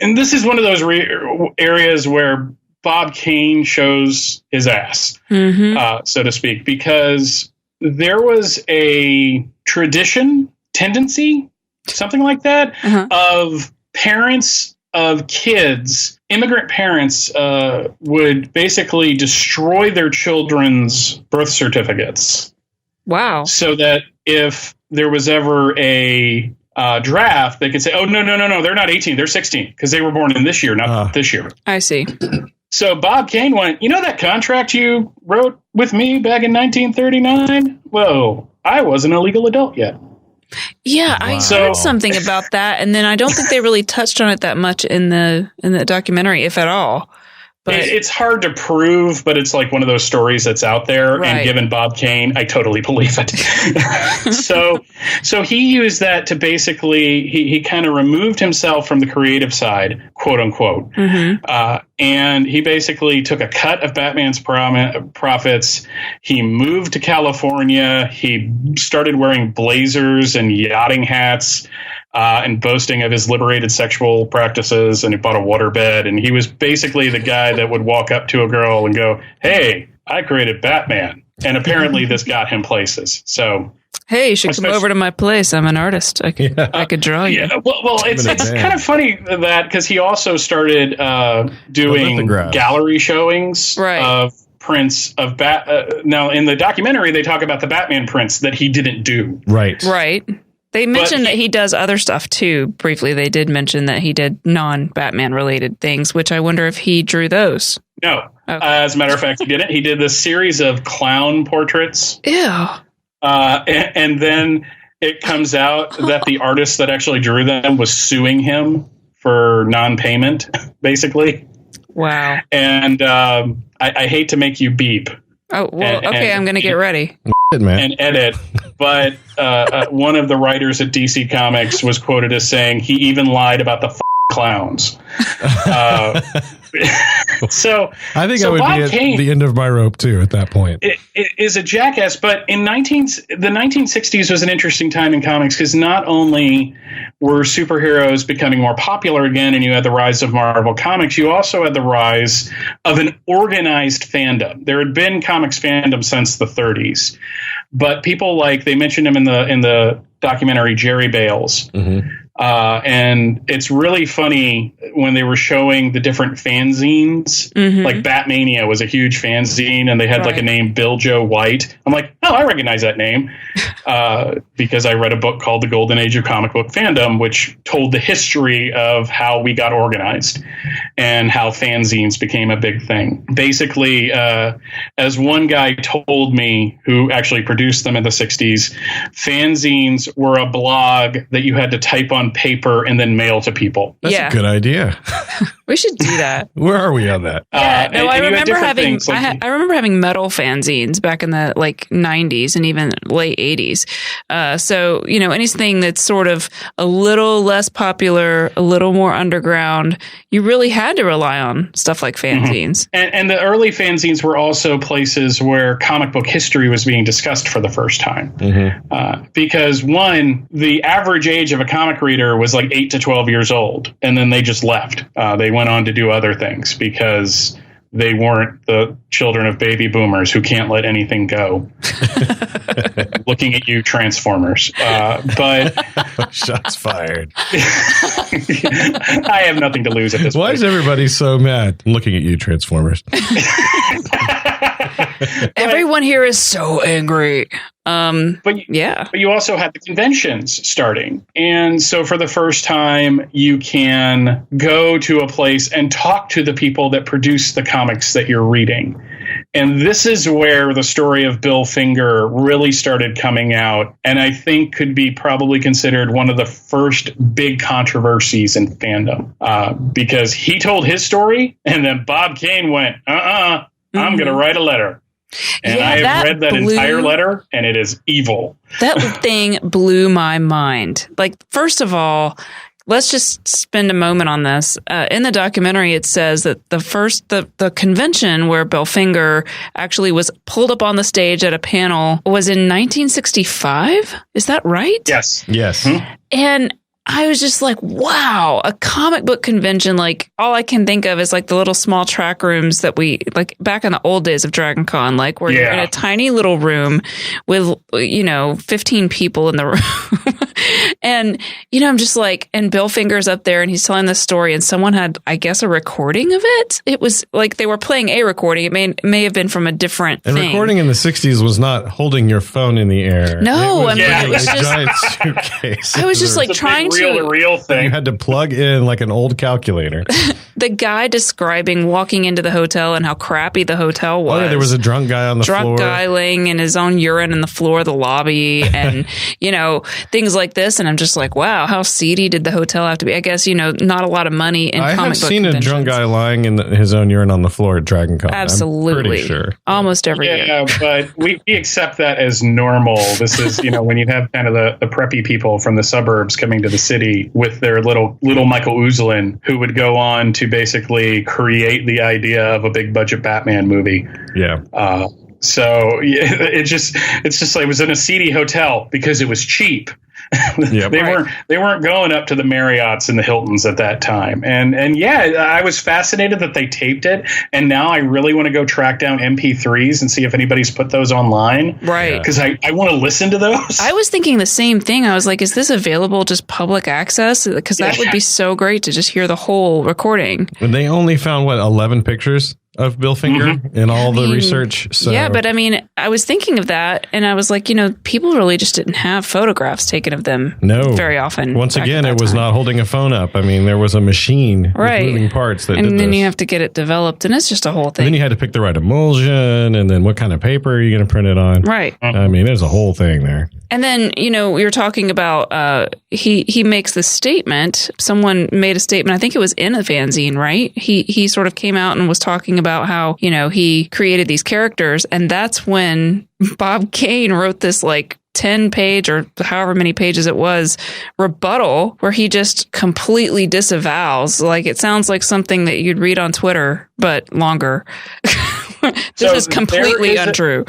Speaker 3: And this is one of those areas where Bob Kane shows his ass, so to speak, because there was a tendency, something like that, of parents of kids, immigrant parents would basically destroy their children's birth certificates.
Speaker 1: Wow.
Speaker 3: So that if there was ever a draft, they could say, oh, no, they're not 18, they're 16, because they were born in this year, not this year.
Speaker 1: I see.
Speaker 3: So Bob Kane went, that contract you wrote with me back in 1939? Well, I wasn't a legal adult yet.
Speaker 1: Yeah, I heard something about that, and then I don't think they really touched on it that much in the documentary, if at all. But
Speaker 3: it's hard to prove, but it's like one of those stories that's out there. Right. And given Bob Kane, I totally believe it. So he used that to basically he kind of removed himself from the creative side, quote unquote. And he basically took a cut of Batman's profits. He moved to California. He started wearing blazers and yachting hats. And boasting of his liberated sexual practices, and he bought a waterbed, and he was basically the guy that would walk up to a girl and go, hey, I created Batman. And apparently this got him places. So,
Speaker 1: hey, you should come over to my place. I'm an artist. I could draw you.
Speaker 3: Yeah, well, it's kind of funny that because he also started doing gallery showings of prints of now, in the documentary, they talk about the Batman prints that he didn't do.
Speaker 1: Right. They mentioned that he does other stuff, too. Briefly, they did mention that he did non-Batman related things, which I wonder if he drew those.
Speaker 3: No. Okay. As a matter of fact, he didn't. He did this series of clown portraits.
Speaker 1: Ew.
Speaker 3: And then it comes out that the artist that actually drew them was suing him for non-payment, basically.
Speaker 1: Wow.
Speaker 3: And I hate to make you beep.
Speaker 1: Oh, well, okay, I'm going to get ready.
Speaker 2: Man.
Speaker 3: And edit, but one of the writers at DC Comics was quoted as saying he even lied about the clowns. So
Speaker 2: I think I would Bob be at Kane, the end of my rope too at that point.
Speaker 3: It is a jackass, but the 1960s was an interesting time in comics because not only were superheroes becoming more popular again, and you had the rise of Marvel Comics, you also had the rise of an organized fandom. There had been comics fandom since the 30s, but people like they mentioned him in the documentary Jerry Bales. And it's really funny when they were showing the different fanzines, like Batmania was a huge fanzine and they had like a name, Bill Joe White. I'm like, oh, I recognize that name, because I read a book called The Golden Age of Comic Book Fandom, which told the history of how we got organized and how fanzines became a big thing. Basically, as one guy told me, who actually produced them in the 60s, fanzines were a blog that you had to type on paper and then mail to people.
Speaker 2: That's a good idea.
Speaker 1: We should do that.
Speaker 2: Where are we on that?
Speaker 1: I remember having I remember having metal fanzines back in the like 90s and even late 80s. So, anything that's sort of a little less popular, a little more underground, you really had to rely on stuff like fanzines.
Speaker 3: Mm-hmm. And the early fanzines were also places where comic book history was being discussed for the first time. Mm-hmm. Because one, the average age of a comic reader was like 8 to 12 years old. And then they just left. They went on to do other things because they weren't the children of baby boomers who can't let anything go. Looking at you, Transformers. But
Speaker 2: shots fired.
Speaker 3: I have nothing to lose at this point.
Speaker 2: Why is everybody so mad? Looking at you, Transformers.
Speaker 1: Everyone here is so angry.
Speaker 3: But you also had the conventions starting. And so for the first time, you can go to a place and talk to the people that produce the comics that you're reading. And this is where the story of Bill Finger really started coming out, and I think could be probably considered one of the first big controversies in fandom, because he told his story, and then Bob Kane went, I'm going to write a letter. And I have read that entire letter, and it is evil.
Speaker 1: That thing blew my mind. Like, first of all, let's just spend a moment on this. In the documentary, it says that the convention where Bill Finger actually was pulled up on the stage at a panel was in 1965. Is that right?
Speaker 3: Yes.
Speaker 2: Mm-hmm.
Speaker 1: And I was just like, wow, a comic book convention. Like, all I can think of is like the little small track rooms that we like back in the old days of Dragon Con, like where you're in a tiny little room with, 15 people in the room. And, I'm just like, and Bill Finger's up there and he's telling this story, and someone had, I guess, a recording of it. It was like they were playing a recording. It may have been from a different thing.
Speaker 2: And recording in the 60s was not holding your phone in the air.
Speaker 1: No,
Speaker 2: it was
Speaker 1: just
Speaker 2: giant suitcase.
Speaker 1: I was just like trying
Speaker 3: to real thing.
Speaker 2: You had to plug in like an old calculator.
Speaker 1: The guy describing walking into the hotel and how crappy the hotel was.
Speaker 2: Oh, yeah, there was a drunk guy on the floor.
Speaker 1: Drunk guy laying in his own urine in the floor of the lobby and, things like this. And I'm just like, wow, how seedy did the hotel have to be? I guess, not a lot of money in comic book
Speaker 2: conventions. I have seen a drunk guy lying in his own urine on the floor at Dragon Con.
Speaker 1: Absolutely.
Speaker 2: I'm pretty sure.
Speaker 1: Almost every year.
Speaker 3: Yeah, but we accept that as normal. This is, when you have kind of the preppy people from the suburbs coming to the city with their little Michael Uzlin, who would go on to basically create the idea of a big budget Batman movie.
Speaker 2: Yeah.
Speaker 3: So it's just like it was in a seedy hotel because it was cheap. Yep. They weren't going up to the Marriotts and the Hiltons at that time. And I was fascinated that they taped it. And now I really want to go track down MP3s and see if anybody's put those online.
Speaker 1: Right.
Speaker 3: Because I want to listen to those.
Speaker 1: I was thinking the same thing. I was like, is this available just public access? Because that would be so great to just hear the whole recording.
Speaker 2: And they only found 11 pictures of Bill Finger in all the research. So.
Speaker 1: Yeah, but I was thinking of that, and I was like, people really just didn't have photographs taken of them very often.
Speaker 2: Once again, it was not holding a phone up. I mean, there was a machine with moving parts that did this.
Speaker 1: And then you have to get it developed, and it's just a whole thing.
Speaker 2: And then you had to pick the right emulsion, and then what kind of paper are you going to print it on?
Speaker 1: Right.
Speaker 2: I mean, there's a whole thing there.
Speaker 1: And then, we were talking about, he makes this statement. Someone made a statement, I think it was in a fanzine, right? He sort of came out and was talking about how, he created these characters. And that's when Bob Kane wrote this 10-page or however many pages it was rebuttal where he just completely disavows. It sounds like something that you'd read on Twitter, but longer. This is completely untrue.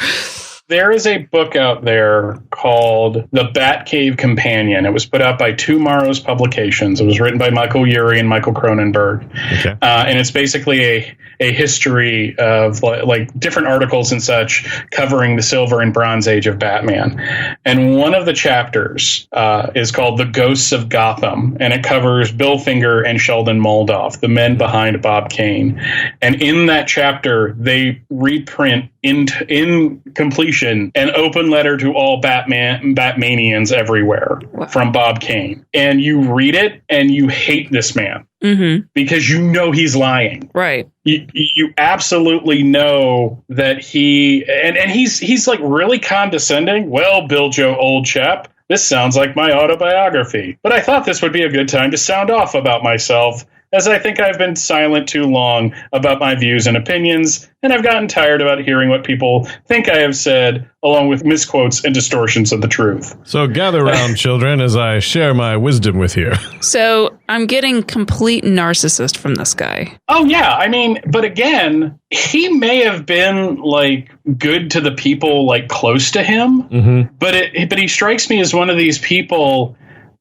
Speaker 3: There is a book out there called The Batcave Companion. It was put out by Tomorrow's Publications. It was written by Michael Urey and Michael Cronenberg. Okay. And it's basically a history of like different articles and such covering the Silver and Bronze Age of Batman. And one of the chapters is called The Ghosts of Gotham, and it covers Bill Finger and Sheldon Moldoff, the men behind Bob Kane. And in that chapter, they reprint in completion an open letter to all Batmanians everywhere from Bob Kane. And you read it and you hate this man. Mm-hmm. Because you know he's lying.
Speaker 1: Right.
Speaker 3: You absolutely know that he's like really condescending. Well, Bill Joe, old chap, this sounds like my autobiography. But I thought this would be a good time to sound off about myself, as I think I've been silent too long about my views and opinions, and I've gotten tired about hearing what people think I have said, along with misquotes and distortions of the truth.
Speaker 2: So gather round, children, as I share my wisdom with you.
Speaker 1: So I'm getting complete narcissist from this guy.
Speaker 3: Oh, yeah. I mean, but again, he may have been like good to the people like close to him, mm-hmm. but he strikes me as one of these people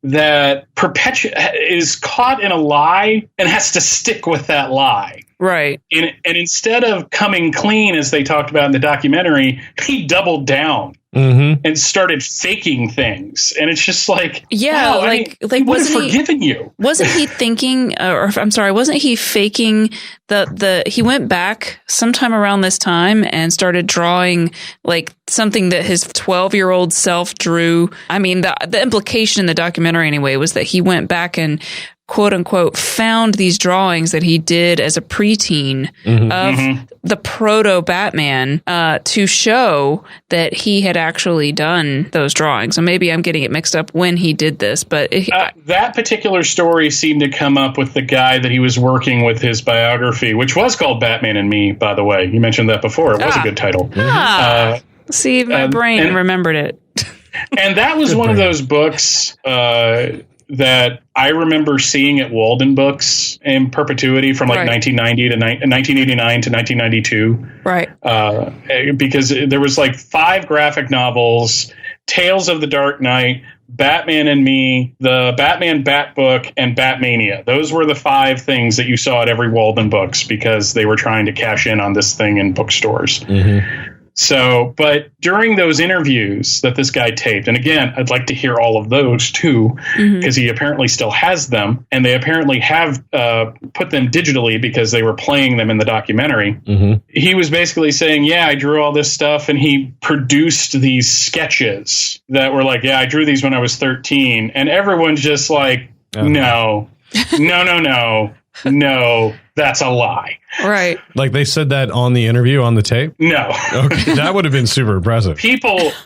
Speaker 3: that is caught in a lie and has to stick with that lie.
Speaker 1: Right.
Speaker 3: And instead of coming clean, as they talked about in the documentary, he doubled down. Mm-hmm. And started faking things, and it's just like,
Speaker 1: yeah,
Speaker 3: wow, like he wasn't forgiven you.
Speaker 1: Wasn't he thinking, wasn't he faking he went back sometime around this time and started drawing like something that his 12-year-old self drew. I mean, the implication in the documentary anyway was that he went back and quote unquote found these drawings that he did as a preteen mm-hmm. of mm-hmm. the proto Batman to show that he had actually done those drawings. So maybe I'm getting it mixed up when he did this, but
Speaker 3: that particular story seemed to come up with the guy that he was working with his biography, which was called Batman and Me, by the way. You mentioned that before. It was a good title.
Speaker 1: See, my brain remembered it.
Speaker 3: And that was one of those books that I remember seeing at Walden Books in perpetuity from like 1990 to 1989 to 1992.
Speaker 1: Right.
Speaker 3: Because there was like 5 graphic novels, Tales of the Dark Knight, Batman and Me, the Batman Bat Book, and Batmania. Those were the 5 things that you saw at every Walden Books because they were trying to cash in on this thing in bookstores. Mm-hmm. So, but during those interviews that this guy taped, and again, I'd like to hear all of those too, because he apparently still has them, and they apparently have put them digitally because they were playing them in the documentary. Mm-hmm. He was basically saying, yeah, I drew all this stuff, and he produced these sketches that were like, yeah, I drew these when I was 13, and everyone's just like, no, that's a lie.
Speaker 1: Right.
Speaker 2: Like they said that on the interview on the tape?
Speaker 3: No.
Speaker 2: Okay, that would have been super impressive.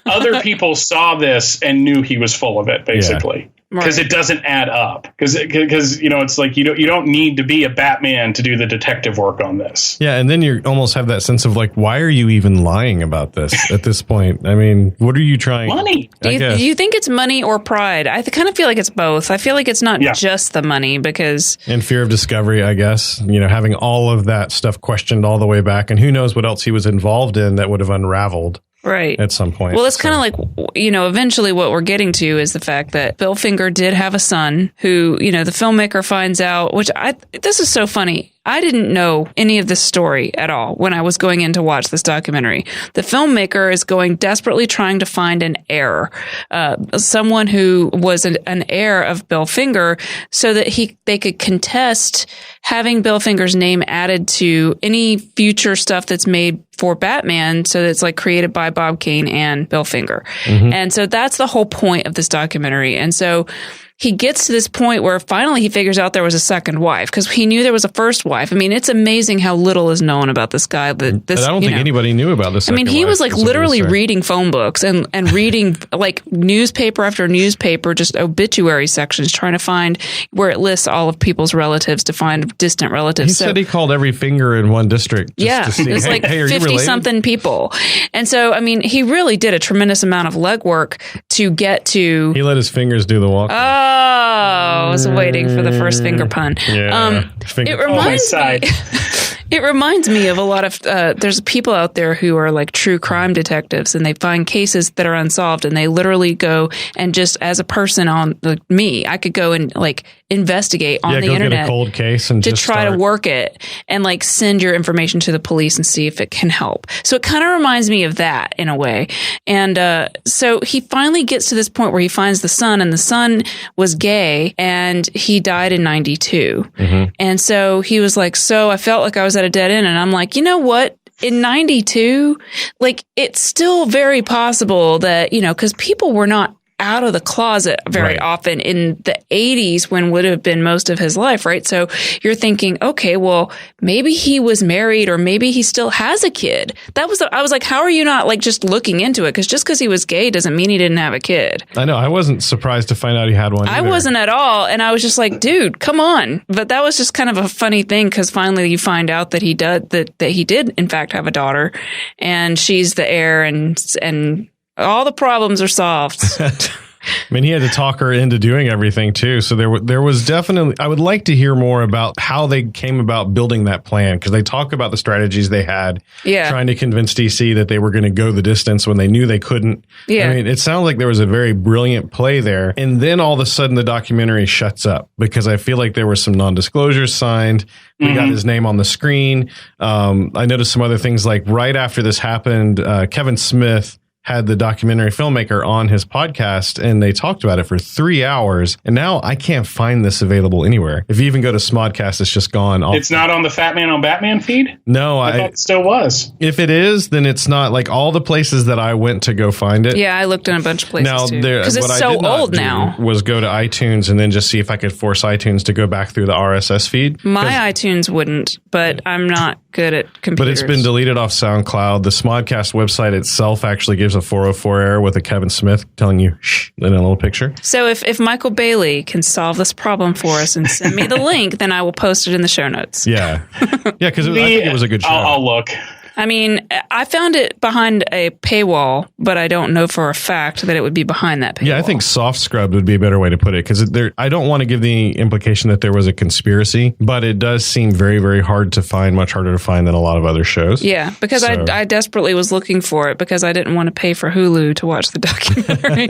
Speaker 3: Other people saw this and knew he was full of it, basically. Because it doesn't add up. Because it's like you don't need to be a Batman to do the detective work on this.
Speaker 2: Yeah, and then you almost have that sense of like, why are you even lying about this at this point? I mean, what are you trying?
Speaker 3: Money.
Speaker 1: Do you think it's money or pride? I kind of feel like it's both. I feel like it's not just the money because...
Speaker 2: And fear of discovery, I guess. Having all of that stuff questioned all the way back. And who knows what else he was involved in that would have unraveled.
Speaker 1: Right.
Speaker 2: At some point.
Speaker 1: Well, it's kind of like, eventually what we're getting to is the fact that Bill Finger did have a son who, the filmmaker finds out, this is so funny. I didn't know any of this story at all when I was going in to watch this documentary. The filmmaker is desperately trying to find an heir, someone who was an heir of Bill Finger so that they could contest having Bill Finger's name added to any future stuff that's made for Batman. So that it's like created by Bob Kane and Bill Finger. Mm-hmm. And so that's the whole point of this documentary. And so he gets to this point where finally he figures out there was a second wife because he knew there was a first wife. I mean, it's amazing how little is known about this guy.
Speaker 2: I don't think anybody knew about this.
Speaker 1: I mean, he was like literally reading phone books and reading like newspaper after newspaper, just obituary sections, trying to find where it lists all of people's relatives to find distant relatives.
Speaker 2: He said he called every finger in one district. To see,
Speaker 1: it's like 50-something people. And so, I mean, he really did a tremendous amount of legwork to get to...
Speaker 2: He let his fingers do the walking.
Speaker 1: I was waiting for the first finger pun.
Speaker 2: Yeah,
Speaker 1: it reminds me. It reminds me of a lot of, there's people out there who are like true crime detectives and they find cases that are unsolved and they literally go and just as a person on me, I could go and like investigate on the internet.
Speaker 2: Get a cold case and
Speaker 1: to try to work it and like send your information to the police and see if it can help. So it kind of reminds me of that in a way. And so he finally gets to this point where he finds the son, and the son was gay and he died in 92. Mm-hmm. And so he was like, so I felt like I was at a dead end. And I'm like, you know what? In 92, like it's still very possible that, you know, because people were not out of the closet very often in the 80s when would have been most of his life, right? So you're thinking, okay, well, maybe he was married or maybe he still has a kid. I was like, how are you not like just looking into it? Because just because he was gay doesn't mean he didn't have a kid.
Speaker 2: I know. I wasn't surprised to find out he had one either.
Speaker 1: I wasn't at all. And I was just like, dude, come on. But that was just kind of a funny thing because finally you find out that he did in fact have a daughter and she's the heir and all the problems are solved.
Speaker 2: I mean, he had to talk her into doing everything too. So there was definitely, I would like to hear more about how they came about building that plan. Cause they talk about the strategies they had trying to convince DC that they were going to go the distance when they knew they couldn't. Yeah. I mean, it sounds like there was a very brilliant play there. And then all of a sudden the documentary shuts up because I feel like there were some non-disclosures signed. We got his name on the screen. I noticed some other things like right after this happened, Kevin Smith had the documentary filmmaker on his podcast and they talked about it for 3 hours. And now I can't find this available anywhere. If you even go to Smodcast, it's just gone.
Speaker 3: It's not on the Fat Man on Batman feed?
Speaker 2: No,
Speaker 3: I thought it still was.
Speaker 2: If it is, then it's not like all the places that I went to go find it.
Speaker 1: Yeah, I looked in a bunch of places
Speaker 2: now,
Speaker 1: too. Because it's so old now.
Speaker 2: Was go to iTunes and then just see if I could force iTunes to go back through the RSS feed.
Speaker 1: My iTunes wouldn't, but I'm not good at computers.
Speaker 2: But it's been deleted off SoundCloud. The Smodcast website itself actually gives a 404 error with a Kevin Smith telling you shh in a little picture.
Speaker 1: So if Michael Bailey can solve this problem for us and send me the link, then I will post it in the show notes.
Speaker 2: Yeah. Yeah, because I think it was a good show.
Speaker 3: I'll look.
Speaker 1: I mean, I found it behind a paywall, but I don't know for a fact that it would be behind that paywall.
Speaker 2: Yeah, I think soft scrubbed would be a better way to put it because I don't want to give the implication that there was a conspiracy, but it does seem very, very hard to find, much harder to find than a lot of other shows.
Speaker 1: Yeah, because I desperately was looking for it because I didn't want to pay for Hulu to watch the documentary.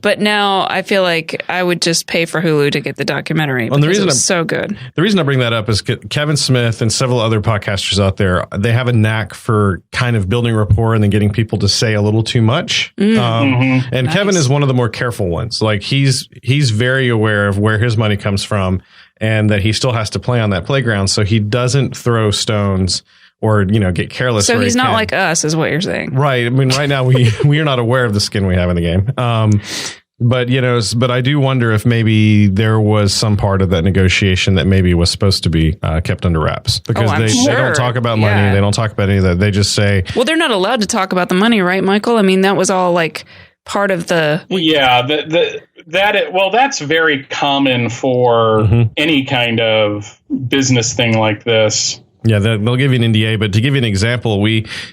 Speaker 1: But now I feel like I would just pay for Hulu to get the documentary because it was so good.
Speaker 2: The reason I bring that up is Kevin Smith and several other podcasters out there, they have a knack for kind of building rapport and then getting people to say a little too much. And nice. Kevin is one of the more careful ones. Like he's very aware of where his money comes from and that he still has to play on that playground. So he doesn't throw stones or, get careless.
Speaker 1: So he's not like us is what you're saying.
Speaker 2: Right. I mean, right now we are not aware of the skin we have in the game. But I do wonder if maybe there was some part of that negotiation that maybe was supposed to be kept under wraps because they don't talk about money. They don't talk about any of that. They just say,
Speaker 1: well, they're not allowed to talk about the money, right, Michael? I mean, that was all like part of the.
Speaker 3: Yeah, that's very common for any kind of business thing like this.
Speaker 2: Yeah, they'll give you an NDA, but to give you an example,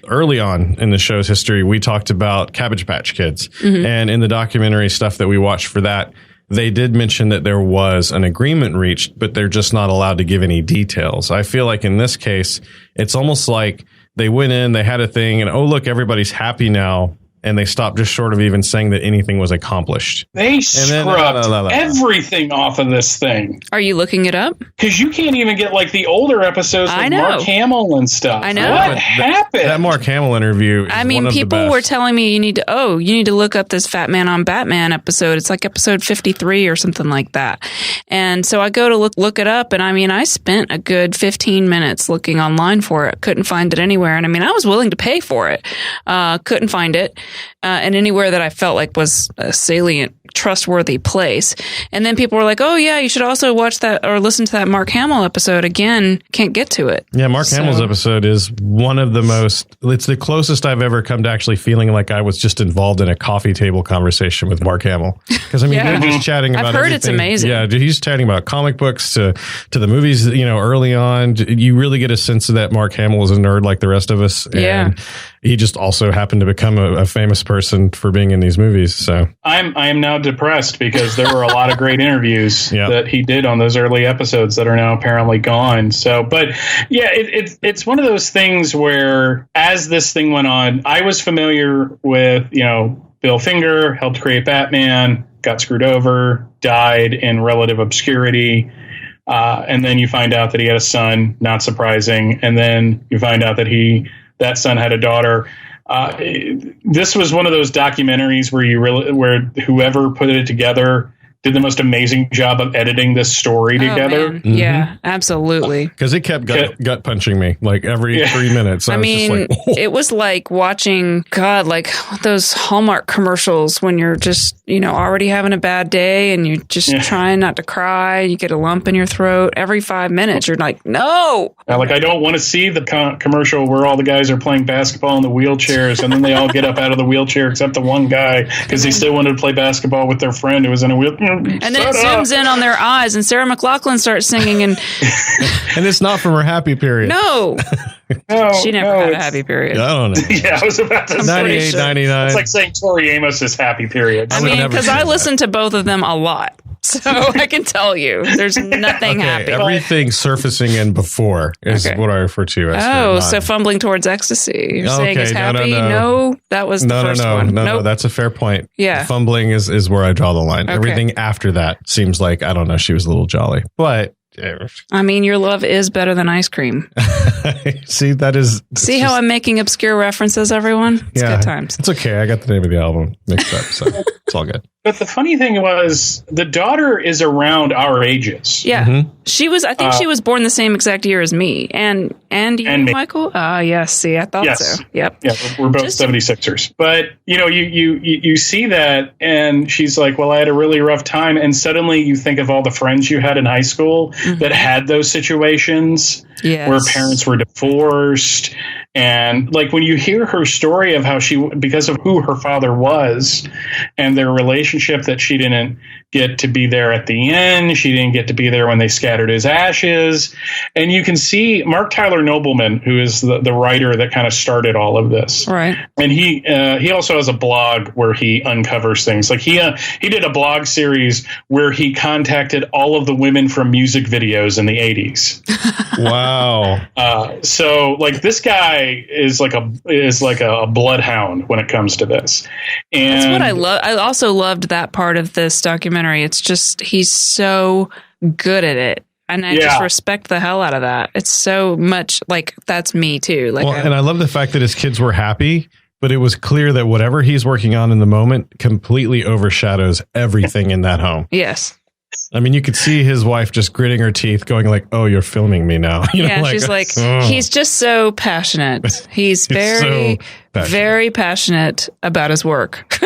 Speaker 2: early on in the show's history, we talked about Cabbage Patch Kids. And in the documentary stuff that we watched for that, they did mention that there was an agreement reached, but they're just not allowed to give any details. I feel like in this case, it's almost like they went in, they had a thing, and oh, look, everybody's happy now. And they stopped just short of even saying that anything was accomplished.
Speaker 3: They scrubbed everything off of this thing.
Speaker 1: Are you looking it up?
Speaker 3: Because you can't even get like the older episodes with Mark Hamill and stuff.
Speaker 1: I know.
Speaker 3: What happened?
Speaker 2: That Mark Hamill interview is
Speaker 1: people were telling me you need to look up this Fat Man on Batman episode. It's like episode 53 or something like that. And so I go to look it up. And I mean, I spent a good 15 minutes looking online for it. Couldn't find it anywhere. And I mean, I was willing to pay for it. Couldn't find it. And anywhere that I felt like was a salient, trustworthy place. And then people were like, oh, yeah, you should also watch that or listen to that Mark Hamill episode. Again, can't get to it.
Speaker 2: Yeah, Mark Hamill's episode is one of the it's the closest I've ever come to actually feeling like I was just involved in a coffee table conversation with Mark Hamill. Because, I mean, they're just chatting about everything. I've heard it's amazing. Yeah, he's chatting about comic books to the movies, early on. You really get a sense of that Mark Hamill is a nerd like the rest of us. And he just also happened to become a famous person for being in these movies. So
Speaker 3: I am now depressed because there were a lot of great interviews that he did on those early episodes that are now apparently gone. So, but yeah, it's one of those things where as this thing went on, I was familiar with, Bill Finger, helped create Batman, got screwed over, died in relative obscurity. And then you find out that he had a son, not surprising. And then you find out that that son had a daughter. This was one of those documentaries where whoever put it together did the most amazing job of editing this story together.
Speaker 1: Man. Yeah, absolutely.
Speaker 2: Because it kept gut punching me like every 3 minutes.
Speaker 1: I mean, it was like watching, like those Hallmark commercials when you're just, already having a bad day and you're just trying not to cry. You get a lump in your throat every 5 minutes. You're like, no.
Speaker 3: I don't want to see the commercial where all the guys are playing basketball in the wheelchairs and then they all get up out of the wheelchair except the one guy because he still wanted to play basketball with their friend who was in a wheelchair.
Speaker 1: And then it zooms in on their eyes, and Sarah McLachlan starts singing, and
Speaker 2: it's not from her happy period.
Speaker 1: No, she never had a happy period.
Speaker 2: I don't know.
Speaker 3: Yeah, I was about to say
Speaker 2: 98, 99.
Speaker 3: It's like saying Tori Amos's happy period.
Speaker 1: I mean, because I listen to both of them a lot. So I can tell you, there's nothing happy.
Speaker 2: Everything surfacing in before is what I refer to as.
Speaker 1: So fumbling towards ecstasy. You're saying it's happy? No, that was the first one.
Speaker 2: No, that's a fair point.
Speaker 1: Yeah.
Speaker 2: Fumbling is where I draw the line. Okay. Everything after that seems like, I don't know, she was a little jolly. But
Speaker 1: I mean, your love is better than ice cream.
Speaker 2: See
Speaker 1: how I'm making obscure references, everyone? It's good times.
Speaker 2: It's okay. I got the name of the album mixed up, so it's all good.
Speaker 3: But the funny thing was, the daughter is around our ages.
Speaker 1: Yeah. Mm-hmm. She was, I think she was born the same exact year as me. And you, Michael? Yes. See, I thought so. Yep.
Speaker 3: Yeah, we're both 76ers. But, you see that, and she's like, well, I had a really rough time. And suddenly you think of all the friends you had in high school that had those situations where parents were divorced. And like when you hear her story of how because of who her father was and their relationship, that she didn't get to be there at the end. She didn't get to be there when they scattered his ashes. And you can see Marc Tyler Nobleman, who is the writer that kind of started all of this.
Speaker 1: Right.
Speaker 3: And he also has a blog where he uncovers things. Like he did a blog series where he contacted all of the women from music videos in the 80s.
Speaker 2: Wow.
Speaker 3: So like this guy is like a bloodhound when it comes to this. And
Speaker 1: that's what I love. I also loved that part of this documentary. It's just, he's so good at it. And I just respect the hell out of that. It's so much like, that's me too. Like,
Speaker 2: and I love the fact that his kids were happy, but it was clear that whatever he's working on in the moment completely overshadows everything in that home.
Speaker 1: Yes.
Speaker 2: I mean, you could see his wife just gritting her teeth, going like, "Oh, you're filming me now."
Speaker 1: She's like, he's just so passionate. He's very, very passionate about his work.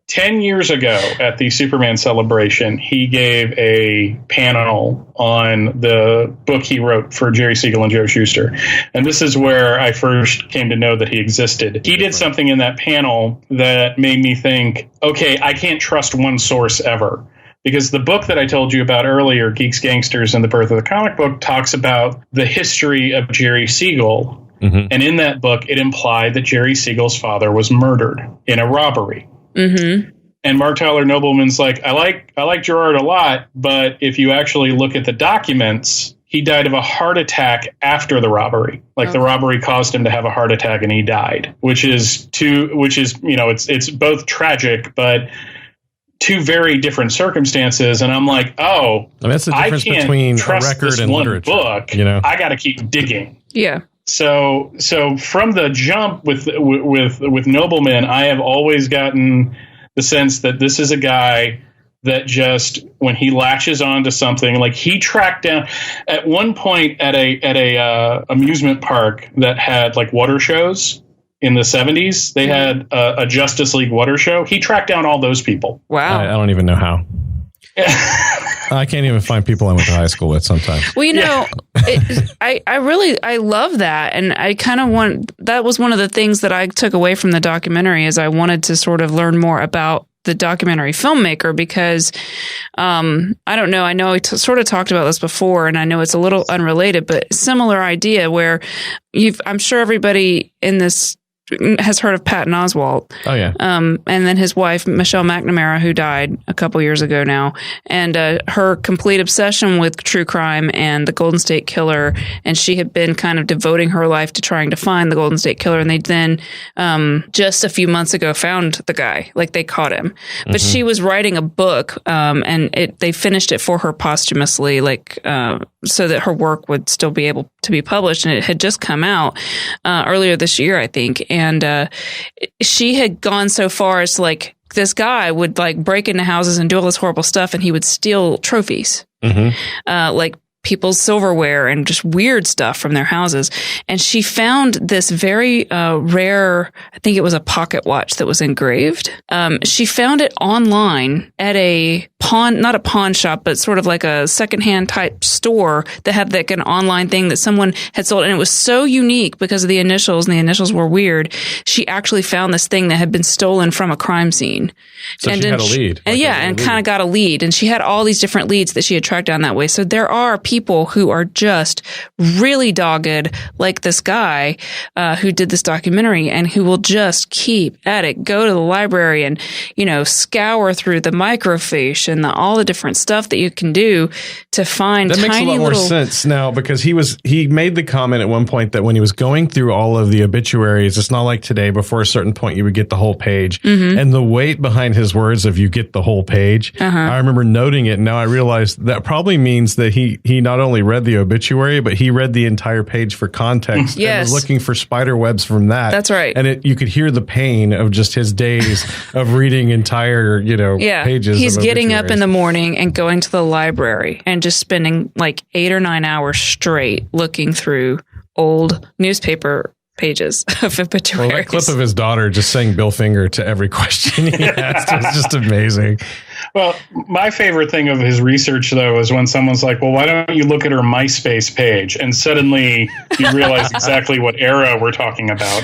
Speaker 3: 10 years ago at the Superman celebration, he gave a panel on the book he wrote for Jerry Siegel and Joe Shuster. And this is where I first came to know that he existed. He did something in that panel that made me think, okay, I can't trust one source ever. Because the book that I told you about earlier, Geeks, Gangsters, and the Birth of the Comic Book, talks about the history of Jerry Siegel. Mm-hmm. And in that book, it implied that Jerry Siegel's father was murdered in a robbery. Mm-hmm. And Marc Tyler Nobleman's like, I like Gerard a lot, but if you actually look at the documents, he died of a heart attack after the robbery. Like the robbery caused him to have a heart attack and he died, which is it's both tragic, but two very different circumstances. And I'm like,
Speaker 2: that's the difference between a record and literature.
Speaker 3: Book. I got to keep digging.
Speaker 1: Yeah.
Speaker 3: So from the jump with Nobleman, I have always gotten the sense that this is a guy that just, when he latches onto something, like he tracked down at one point at a amusement park that had like water shows in the 70s. They had a Justice League water show. He tracked down all those people.
Speaker 1: Wow.
Speaker 2: I don't even know how. I can't even find people I went to high school with sometimes.
Speaker 1: Well, I love that. And I kind of that was one of the things that I took away from the documentary, is I wanted to sort of learn more about the documentary filmmaker, because I don't know. I know I sort of talked about this before, and I know it's a little unrelated, but similar idea where I'm sure everybody in this has heard of Patton Oswalt.
Speaker 2: Oh, yeah.
Speaker 1: And then his wife, Michelle McNamara, who died a couple years ago now. And her complete obsession with true crime and the Golden State Killer. And she had been kind of devoting her life to trying to find the Golden State Killer. And they then, just a few months ago, found the guy. Like, they caught him. But she was writing a book, and they finished it for her posthumously, like, so that her work would still be able to be published. And it had just come out earlier this year, I think. And she had gone so far as like this guy would like break into houses and do all this horrible stuff, and he would steal trophies, like people's silverware and just weird stuff from their houses. And she found this very rare, I think it was a pocket watch that was engraved. She found it online at a not a pawn shop, but sort of like a secondhand type store that had like an online thing that someone had sold. And it was so unique because of the initials, and the initials were weird. She actually found this thing that had been stolen from a crime scene.
Speaker 2: So
Speaker 1: and
Speaker 2: she had a lead.
Speaker 1: And kind of got a lead. And she had all these different leads that she had tracked down that way. So there are people who are just really dogged, like this guy who did this documentary, and who will just keep at it, go to the library and, scour through the microfiche and all the different stuff that you can do to find
Speaker 2: that makes a lot more sense now, because he made the comment at one point that when he was going through all of the obituaries, it's not like today, before a certain point you would get the whole page, and the weight behind his words of you get the whole page. I remember noting it, and now I realize that probably means that he not only read the obituary, but he read the entire page for context and was looking for spider webs from that.
Speaker 1: That's right.
Speaker 2: And you could hear the pain of just his days of reading entire, pages.
Speaker 1: He's getting up in the morning and going to the library and just spending like 8 or 9 hours straight looking through old newspaper pages of obituaries.
Speaker 2: Well, that clip of his daughter just saying Bill Finger to every question he asked was just amazing.
Speaker 3: Well, my favorite thing of his research, though, is when someone's like, well, why don't you look at her MySpace page? And suddenly you realize exactly what era we're talking about.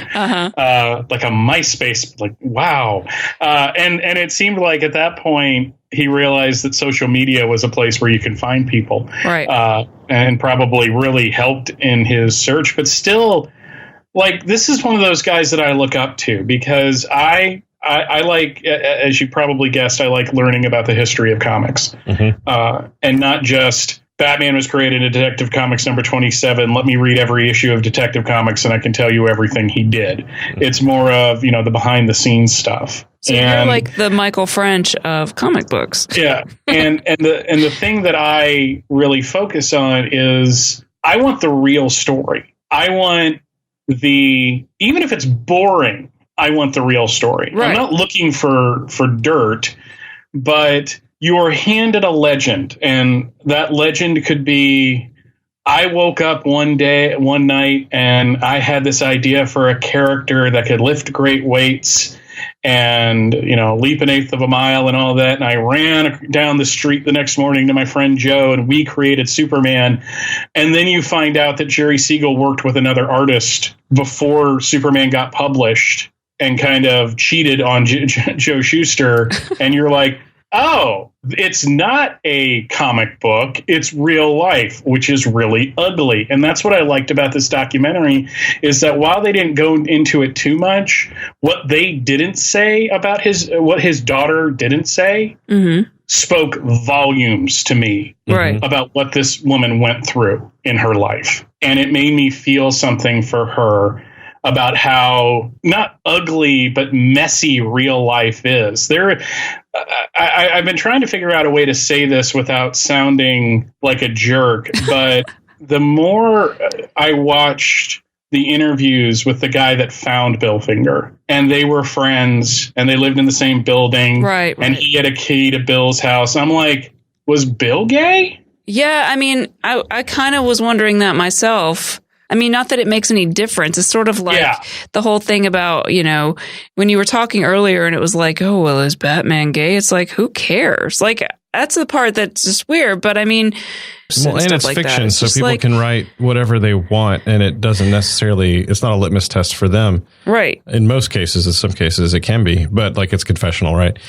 Speaker 3: Like a MySpace, like, wow. And it seemed like at that point, he realized that social media was a place where you can find people.
Speaker 1: Right.
Speaker 3: And probably really helped in his search. But still, like, this is one of those guys that I look up to, because I like, as you probably guessed, I like learning about the history of comics, and not just Batman was created in Detective Comics number 27. Let me read every issue of Detective Comics and I can tell you everything he did. It's more of, the behind the scenes stuff.
Speaker 1: So you're like the Michael French of comic books.
Speaker 3: Yeah. And the thing that I really focus on is I want the real story. I want even if it's boring, I want the real story. Right. I'm not looking for dirt, but you are handed a legend, and that legend could be, I woke up one night, and I had this idea for a character that could lift great weights and, leap an eighth of a mile and all that. And I ran down the street the next morning to my friend Joe, and we created Superman. And then you find out that Jerry Siegel worked with another artist before Superman got published and kind of cheated on Joe Shuster. And you're like, oh, it's not a comic book. It's real life, which is really ugly. And that's what I liked about this documentary, is that while they didn't go into it too much, what they didn't say about what his daughter didn't say spoke volumes to me about what this woman went through in her life. And it made me feel something for her about how not ugly, but messy real life is. I've been trying to figure out a way to say this without sounding like a jerk, but the more I watched the interviews with the guy that found Bill Finger, and they were friends, and they lived in the same building, right. And he had a key to Bill's house, I'm like, was Bill gay?
Speaker 1: Yeah, I mean, I kind of was wondering that myself. I mean, not that it makes any difference. It's sort of like the whole thing about, when you were talking earlier and it was like, oh, well, is Batman gay? It's like, who cares? Like, that's the part that's just weird. But I mean,
Speaker 2: and it's like fiction, so people can write whatever they want, and it doesn't necessarily, it's not a litmus test for them.
Speaker 1: Right.
Speaker 2: In most cases, in some cases, it can be, but like it's confessional, right?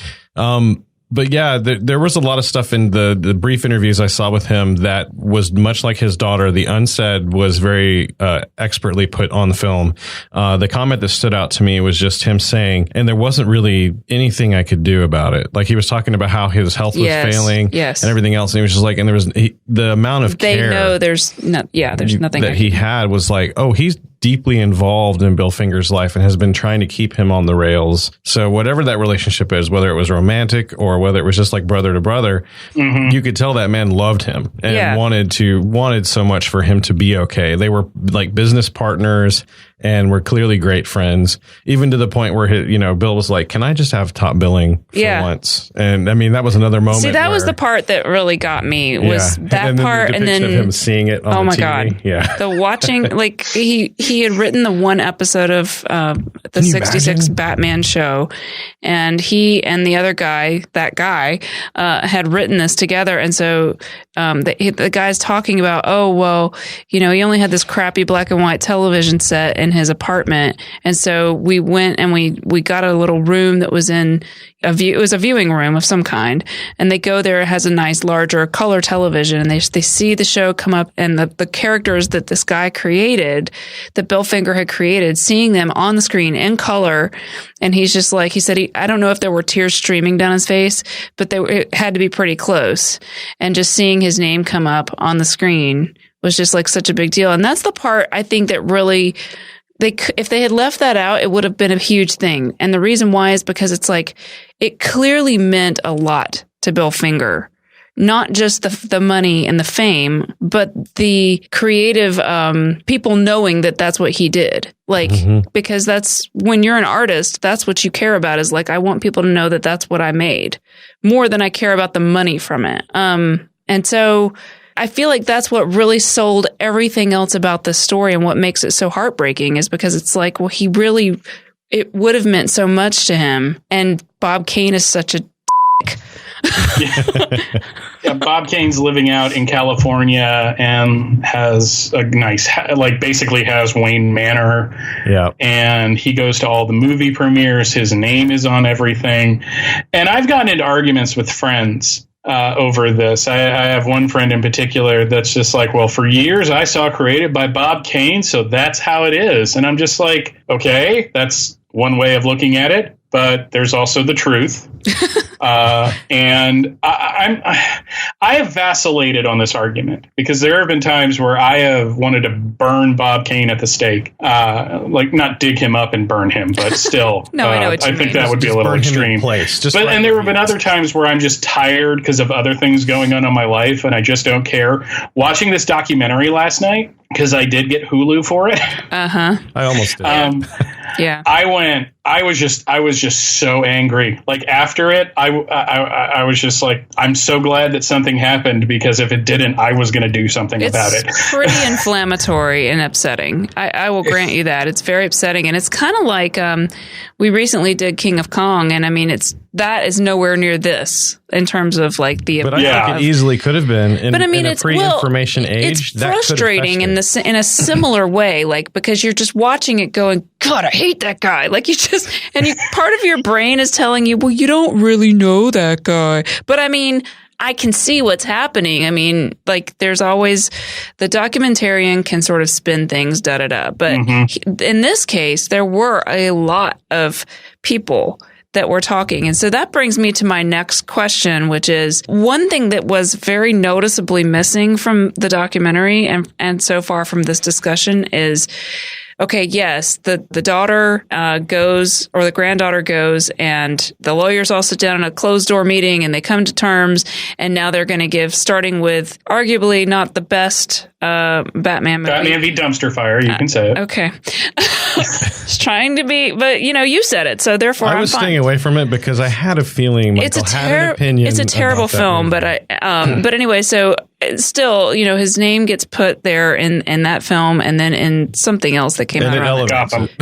Speaker 2: But yeah, there was a lot of stuff in the brief interviews I saw with him that was much like his daughter. The unsaid was very expertly put on the film. The comment that stood out to me was just him saying, and there wasn't really anything I could do about it. Like he was talking about how his health was failing and everything else. And he was just like, and there was the amount of care.
Speaker 1: They know there's nothing
Speaker 2: that he had was like, oh, he's deeply involved in Bill Finger's life and has been trying to keep him on the rails. So whatever that relationship is, whether it was romantic or whether it was just like brother to brother, you could tell that man loved him and wanted so much for him to be okay. They were like business partners and were clearly great friends, even to the point where Bill was like, "Can I just have top billing for once?" And I mean, that was anhad moment.
Speaker 1: See, that was the part that really got me was that part, and then
Speaker 2: of him seeing it on the TV.
Speaker 1: God,
Speaker 2: yeah,
Speaker 1: the watching like he had written the one episode of the 66 Batman show, and he and the other guy, had written this together, and so the guy's talking about, oh well, he only had this crappy black and white television set in his apartment, and so we went and we got a little room that was in it was a viewing room of some kind, and they go there. It has a nice larger color television, and they see the show come up, and the characters that this guy created, that Bill Finger had created, seeing them on the screen in color, and he's just like, he said, I don't know if there were tears streaming down his face, but it had to be pretty close, and just seeing his name come up on the screen was just like such a big deal. And that's the part I think that really, if they had left that out, it would have been a huge thing. And the reason why is because it's like, it clearly meant a lot to Bill Finger, not just the money and the fame, but the creative people knowing that that's what he did. Like, because that's when you're an artist, that's what you care about, is like, I want people to know that that's what I made more than I care about the money from it. And so I feel like that's what really sold everything else about this story, and what makes it so heartbreaking is because it's like, well, it would have meant so much to him. And Bob Kane is such a dick.
Speaker 3: Yeah, Bob Kane's living out in California and has a nice, basically has Wayne Manor. Yeah. And he goes to all the movie premieres. His name is on everything. And I've gotten into arguments with friends over this. I have one friend in particular that's just like, well, for years I saw created by Bob Kane, so that's how it is. And I'm just like, okay, that's one way of looking at it, but there's also the truth. And I have vacillated on this argument because there have been times where I have wanted to burn Bob Kane at the stake, not dig him up and burn him, but still,
Speaker 1: no, I know what you mean.
Speaker 3: Think that would be a little extreme. And there have been other times where I'm just tired because of other things going on in my life, and I just don't care. Watching this documentary last night, because I did get Hulu for it.
Speaker 2: I almost did.
Speaker 1: Yeah.
Speaker 3: I was just so angry. Like after it, I was just like, I'm so glad that something happened, because if it didn't, I was going to do something about it.
Speaker 1: It's pretty inflammatory and upsetting. I will grant you that. It's very upsetting. And it's kind of like we recently did King of Kong. And I mean, that is nowhere near this in terms of like the.
Speaker 2: But I think it easily could have been. In a pre-information age.
Speaker 1: It's frustrating in a similar way, like because you're just watching it going, God, I hate that guy. Like part of your brain is telling you, well, you don't really know that guy. But I mean, I can see what's happening. I mean, like there's always the documentarian can sort of spin things, But in this case, there were a lot of people that we're talking. And so that brings me to my next question, which is one thing that was very noticeably missing from the documentary and so far from this discussion is, okay, yes, the daughter goes, or the granddaughter goes, and the lawyers all sit down in a closed door meeting and they come to terms, and now they're going to give, starting with arguably not the best Batman movie.
Speaker 3: Batman v. Dumpster Fire, you can say it.
Speaker 1: Okay. Just trying to be, but you said it, so therefore
Speaker 2: I was staying away from it because I had a feeling Michael had an opinion.
Speaker 1: It's a terrible film, but but anyway, so still, his name gets put there in that film, and then in something else that came out around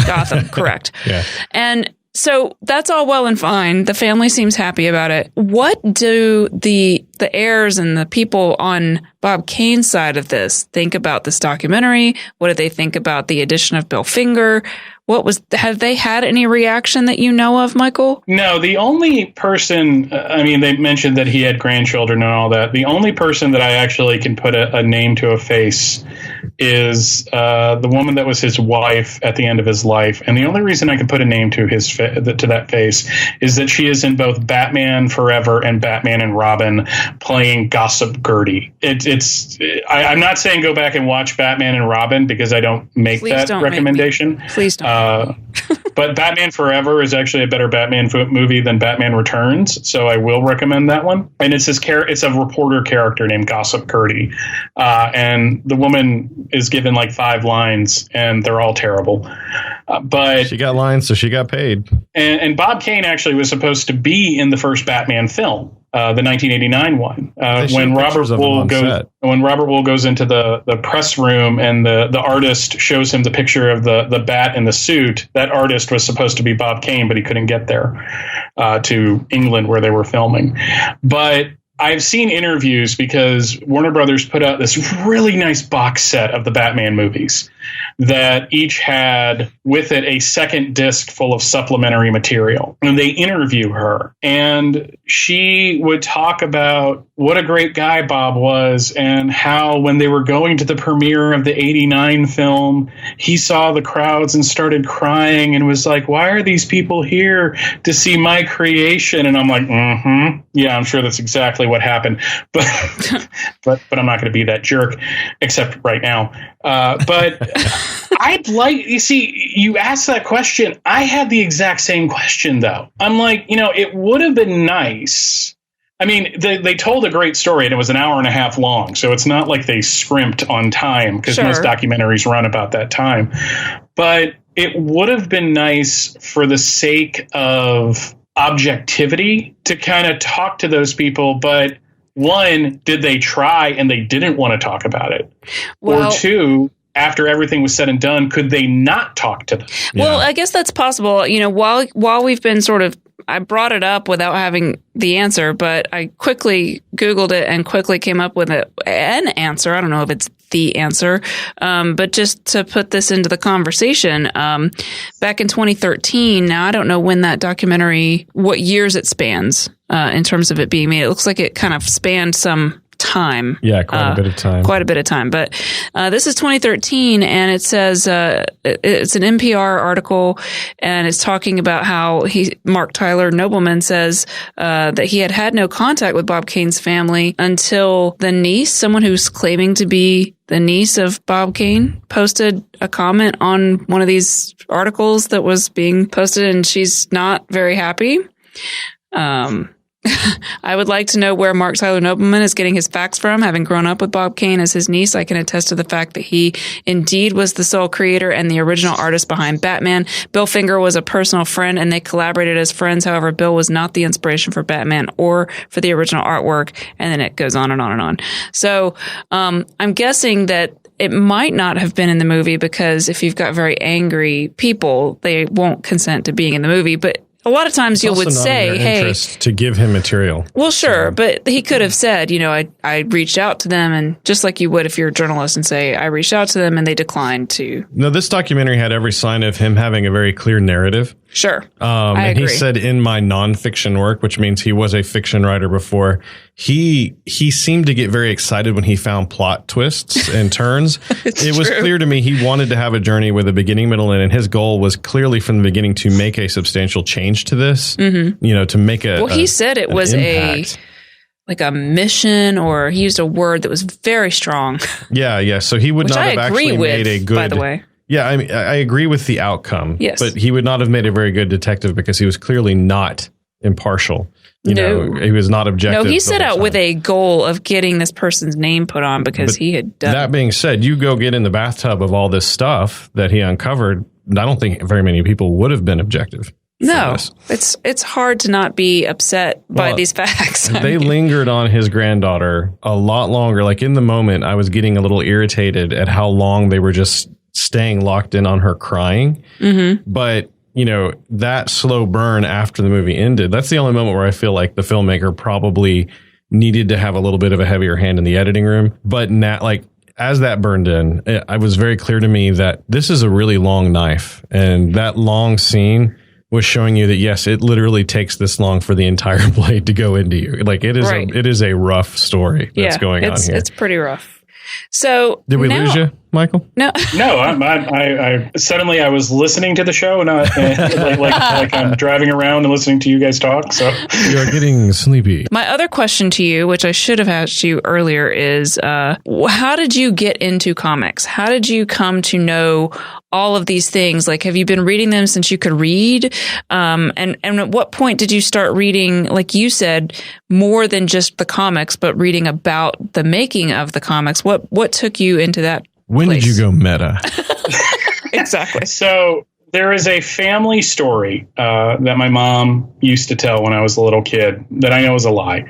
Speaker 1: Gotham, correct. Yeah. And so that's all well and fine. The family seems happy about it. What do the heirs and the people on Bob Kane's side of this think about this documentary? What do they think about the addition of Bill Finger? have they had any reaction that you know of, Michael?
Speaker 3: No, the only person, they mentioned that he had grandchildren and all that. The only person that I actually can put a name to a face is the woman that was his wife at the end of his life. And the only reason I can put a name to to that face is that she is in both Batman Forever and Batman and Robin playing Gossip Gertie. I'm not saying go back and watch Batman and Robin because I don't make that recommendation.
Speaker 1: Please don't.
Speaker 3: But Batman Forever is actually a better Batman movie than Batman Returns, so I will recommend that one. And it's it's a reporter character named Gossip Gertie, and the woman is given like 5 lines, and they're all terrible. But
Speaker 2: she got lines, so she got paid.
Speaker 3: And Bob Kane actually was supposed to be in the first Batman film. The 1989 one, when Robert Wool goes into the press room and the artist shows him the picture of the bat in the suit. That artist was supposed to be Bob Kane, but he couldn't get there to England where they were filming. But I've seen interviews because Warner Brothers put out this really nice box set of the Batman movies that each had with it a second disc full of supplementary material. And they interview her, and she would talk about what a great guy Bob was and how when they were going to the premiere of the 89 film, he saw the crowds and started crying and was like, why are these people here to see my creation? And I'm like, yeah, I'm sure that's exactly what happened. But I'm not going to be that jerk, except right now. But you asked that question. I had the exact same question, though. I'm like, it would have been nice. I mean, they told a great story, and it was an hour and a half long. So it's not like they scrimped on time, because most documentaries run about that time. But it would have been nice for the sake of objectivity to kind of talk to those people. But one, did they try and they didn't want to talk about it? Well, or two, after everything was said and done, could they not talk to them?
Speaker 1: Well, I guess that's possible. While we've been I brought it up without having the answer, but I quickly Googled it and quickly came up with an answer. I don't know if it's the answer, but just to put this into the conversation, back in 2013, now I don't know when that documentary, what years it spans in terms of it being made. It looks like it kind of spanned some time.
Speaker 2: Yeah, quite a bit of time.
Speaker 1: Quite a bit of time. But this is 2013, and it says it's an NPR article, and it's talking about how Marc Tyler Nobleman says that he had no contact with Bob Kane's family until the niece, someone who's claiming to be the niece of Bob Kane, posted a comment on one of these articles that was being posted, and she's not very happy. I would like to know where Marc Tyler Nobleman is getting his facts from. Having grown up with Bob Kane as his niece, I can attest to the fact that he indeed was the sole creator and the original artist behind Batman. Bill Finger was a personal friend, and they collaborated as friends. However, Bill was not the inspiration for Batman or for the original artwork. And then it goes on and on and on. So I'm guessing that it might not have been in the movie because if you've got very angry people, they won't consent to being in the movie. But a lot of times you would say, hey,
Speaker 2: to give him material.
Speaker 1: Well, sure. But he could have said, I reached out to them, and just like you would if you're a journalist and say, I reached out to them and they declined to.
Speaker 2: No, this documentary had every sign of him having a very clear narrative.
Speaker 1: Sure.
Speaker 2: I agree. He said in my nonfiction work, which means he was a fiction writer before, he seemed to get very excited when he found plot twists and turns. It was clear to me he wanted to have a journey with a beginning, middle, and end. His goal was clearly from the beginning to make a substantial change to this, to make a.
Speaker 1: Well, he said it was
Speaker 2: impact.
Speaker 1: Like a mission, or he used a word that was very strong.
Speaker 2: Yeah. So he would not have actually made a good.
Speaker 1: By the way.
Speaker 2: Yeah, I mean, I agree with the outcome.
Speaker 1: Yes.
Speaker 2: But he would not have made a very good detective because he was clearly not impartial. He was not objective.
Speaker 1: No, he set out with a goal of getting this person's name put on because he had done.
Speaker 2: That being said, you go get in the bathtub of all this stuff that he uncovered. I don't think very many people would have been objective.
Speaker 1: No, it's hard to not be upset by these facts.
Speaker 2: They lingered on his granddaughter a lot longer. Like in the moment, I was getting a little irritated at how long they were just staying locked in on her crying. But, that slow burn after the movie ended, that's the only moment where I feel like the filmmaker probably needed to have a little bit of a heavier hand in the editing room. But now, as that burned in, it was very clear to me that this is a really long knife, and that long scene was showing you that, yes, it literally takes this long for the entire blade to go into you. Like it is a rough story that's going on here.
Speaker 1: It's pretty rough. So
Speaker 2: did we lose you, Michael?
Speaker 1: No.
Speaker 3: I suddenly I was listening to the show, not like I'm driving around and listening to you guys talk. So
Speaker 2: you're getting sleepy.
Speaker 1: My other question to you, which I should have asked you earlier, is how did you get into comics? How did you come to know all of these things? Like, have you been reading them since you could read? And at what point did you start reading, like you said, more than just the comics, but reading about the making of the comics? What took you into that?
Speaker 2: When
Speaker 1: place?
Speaker 2: Did you go meta?
Speaker 1: Exactly.
Speaker 3: So there is a family story that my mom used to tell when I was a little kid that I know is a lie.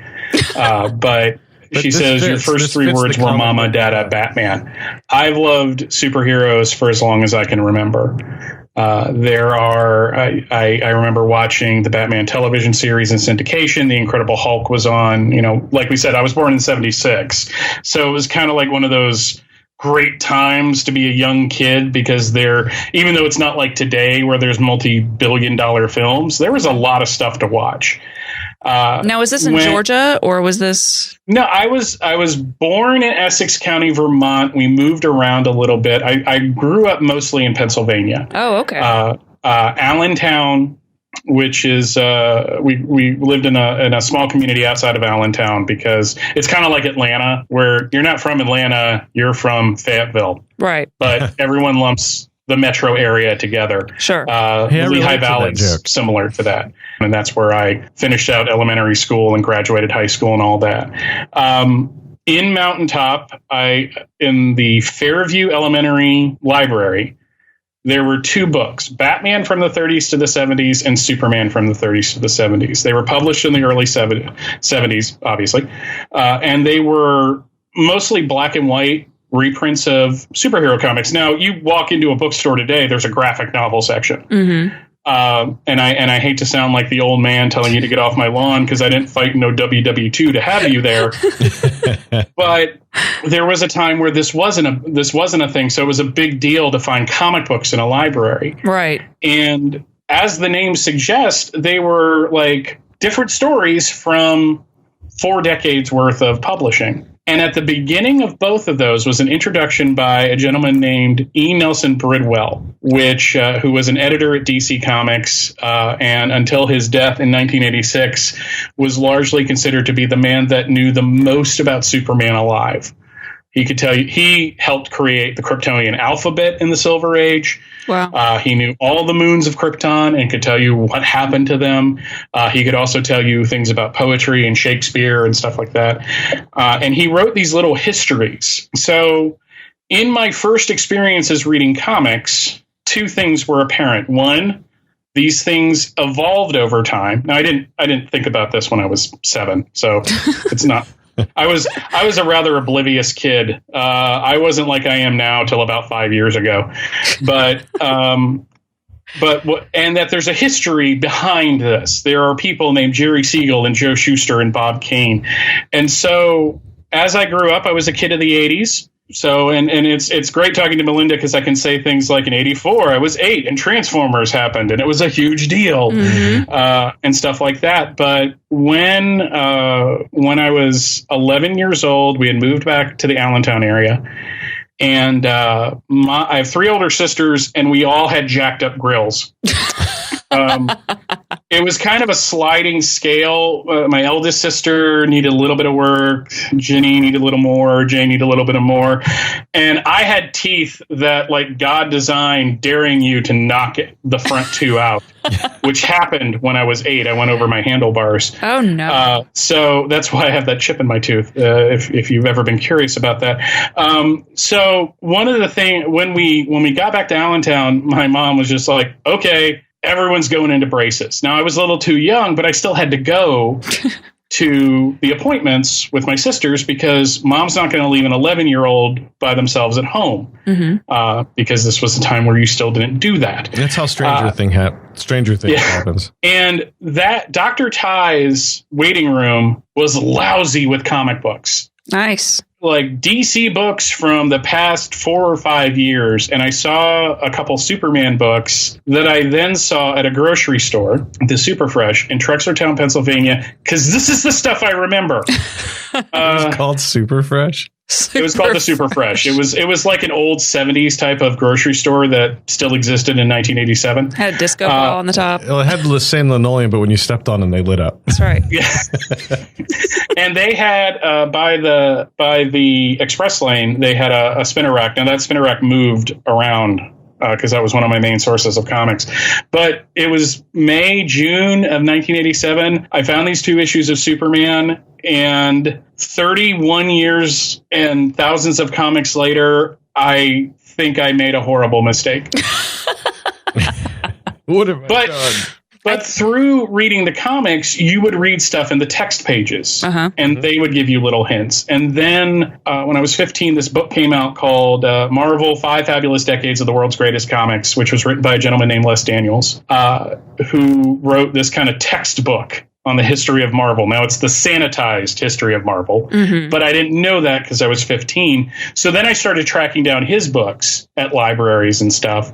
Speaker 3: But she says your first three words were Mama, Dada, Batman. I've loved superheroes for as long as I can remember. I remember watching the Batman television series in syndication. The Incredible Hulk was on, like we said, I was born in 76. So it was kind of like one of those great times to be a young kid, because even though it's not like today where there's multi-billion-dollar films, there was a lot of stuff to watch.
Speaker 1: Now, was this in Georgia or was this?
Speaker 3: No, I was born in Essex County, Vermont. We moved around a little bit. I grew up mostly in Pennsylvania.
Speaker 1: Oh, okay.
Speaker 3: Allentown, which is we lived in a small community outside of Allentown, because it's kind of like Atlanta, where you're not from Atlanta, you're from Fayetteville,
Speaker 1: right?
Speaker 3: But everyone lumps the metro area together.
Speaker 1: Sure.
Speaker 3: Lehigh Valley is similar to that. And that's where I finished out elementary school and graduated high school and all that. In Mountaintop, in the Fairview Elementary Library, there were two books, Batman from the 30s to the 70s and Superman from the 30s to the 70s. They were published in the early 70s, obviously. And they were mostly black and white reprints of superhero comics. Now, you walk into a bookstore today, there's a graphic novel section. Mm-hmm. And I hate to sound like the old man telling you to get off my lawn, because I didn't fight no WW2 to have you there. But there was a time where this wasn't a thing. So it was a big deal to find comic books in a library.
Speaker 1: Right.
Speaker 3: And as the name suggests, they were like different stories from 4 decades worth of publishing. And at the beginning of both of those was an introduction by a gentleman named E. Nelson Bridwell, who was an editor at DC Comics, and until his death in 1986, was largely considered to be the man that knew the most about Superman alive. He could tell you he helped create the Kryptonian alphabet in the Silver Age.
Speaker 1: Wow.
Speaker 3: He knew all the moons of Krypton and could tell you what happened to them. He could also tell you things about poetry and Shakespeare and stuff like that. And he wrote these little histories. So in my first experiences reading comics, 2 things were apparent. One, these things evolved over time. Now, I didn't think about this when I was 7, so it's not. I was a rather oblivious kid. I wasn't like I am now till about 5 years ago, and that there's a history behind this. There are people named Jerry Siegel and Joe Shuster and Bob Kane. And so as I grew up, I was a kid of the 80s. So, and it's great talking to Melinda, because I can say things like in 84, I was 8 and Transformers happened and it was a huge deal, and stuff like that. But when I was 11 years old, we had moved back to the Allentown area, and I have 3 older sisters, and we all had jacked up grills. It was kind of a sliding scale. My eldest sister needed a little bit of work. Ginny needed a little more. Jay needed a little bit of more. And I had teeth that, like, God designed, daring you to knock the front 2 out, which happened when I was 8. I went over my handlebars.
Speaker 1: Oh, no.
Speaker 3: So that's why I have that chip in my tooth, if you've ever been curious about that. So one of the things, when we got back to Allentown, my mom was just like, okay, everyone's going into braces. Now, I was a little too young, but I still had to go to the appointments with my sisters, because mom's not going to leave an 11-year-old by themselves at home, because this was a time where you still didn't do that.
Speaker 2: That's how Stranger Things happens. And
Speaker 3: that Dr. Ty's waiting room was lousy with comic books.
Speaker 1: Nice.
Speaker 3: like DC books from the past 4 or 5 years, and I saw a couple Superman books that I then saw at a grocery store, the Super Fresh in Trexlertown, Pennsylvania, because this is the stuff I remember.
Speaker 2: It was called Super Fresh?
Speaker 3: It was called the Super Fresh. It was like an old 70s type of grocery store that still existed in 1987.
Speaker 1: Had a disco ball on the top.
Speaker 2: Well, it had the same linoleum, but when you stepped on them, they lit up.
Speaker 1: That's right.
Speaker 3: Yeah. And they had by the express lane, they had a spinner rack. Now that spinner rack moved around because that was one of my main sources of comics. But it was May, June of 1987. I found these 2 issues of Superman, and 31 years and thousands of comics later, I think I made a horrible mistake.
Speaker 2: What have I done?
Speaker 3: But through reading the comics, you would read stuff in the text pages, and they would give you little hints. And then when I was 15, this book came out called Marvel, 5 Fabulous Decades of the World's Greatest Comics, which was written by a gentleman named Les Daniels, who wrote this kind of textbook on the history of Marvel. Now, it's the sanitized history of Marvel, but I didn't know that because I was 15. So then I started tracking down his books at libraries and stuff.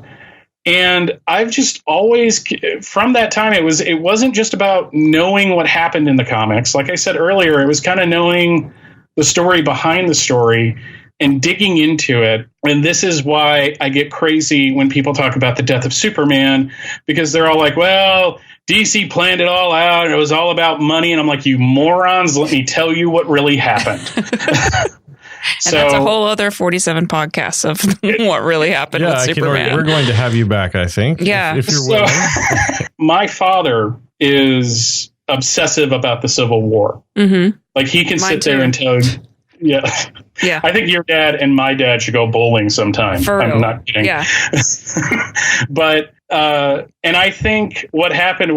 Speaker 3: And I've just always, from that time, it wasn't just about knowing what happened in the comics. Like I said earlier, it was kind of knowing the story behind the story and digging into it. And this is why I get crazy when people talk about the death of Superman, because they're all like, well, DC planned it all out, and it was all about money. And I'm like, you morons, let me tell you what really happened.
Speaker 1: And that's a whole other 47 podcasts of what really happened with Superman.
Speaker 2: We're going to have you back, I think.
Speaker 1: Yeah.
Speaker 2: If you're willing.
Speaker 3: My father is obsessive about the Civil War. Like, he can sit there and tell you. Yeah. I think your dad and my dad should go bowling sometime. I'm not kidding. Yeah. But, and I think what happened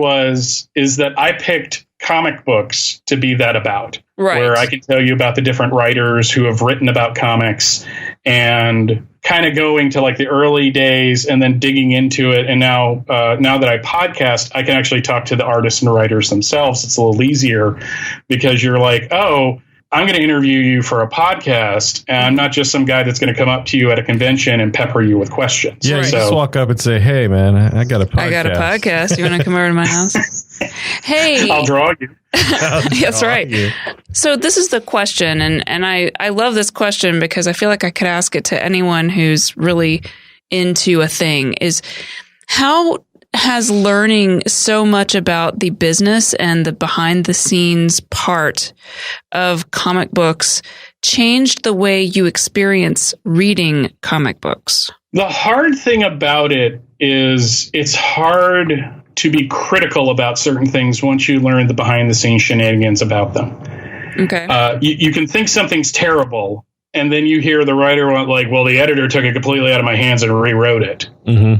Speaker 3: is that I picked comic books to be that about. Right. Where I can tell you about the different writers who have written about comics and kind of going to like the early days and then digging into it. And now that I podcast, I can actually talk to the artists and writers themselves. It's a little easier because you're like, oh, I'm going to interview you for a podcast, and I'm not just some guy that's going to come up to you at a convention and pepper you with questions.
Speaker 2: Yeah, you just walk up and say, hey, man, I got a podcast.
Speaker 1: You want to come over to my house? Hey.
Speaker 3: I'll draw you.
Speaker 1: That's right. So this is the question, and I love this question because I feel like I could ask it to anyone who's really into a thing, is how has learning so much about the business and the behind the scenes part of comic books changed the way you experience reading comic books?
Speaker 3: The hard thing about it is it's hard to be critical about certain things once you learn the behind the scenes shenanigans about them.
Speaker 1: Okay.
Speaker 3: You can think something's terrible, and then you hear the writer like, well, the editor took it completely out of my hands and rewrote it.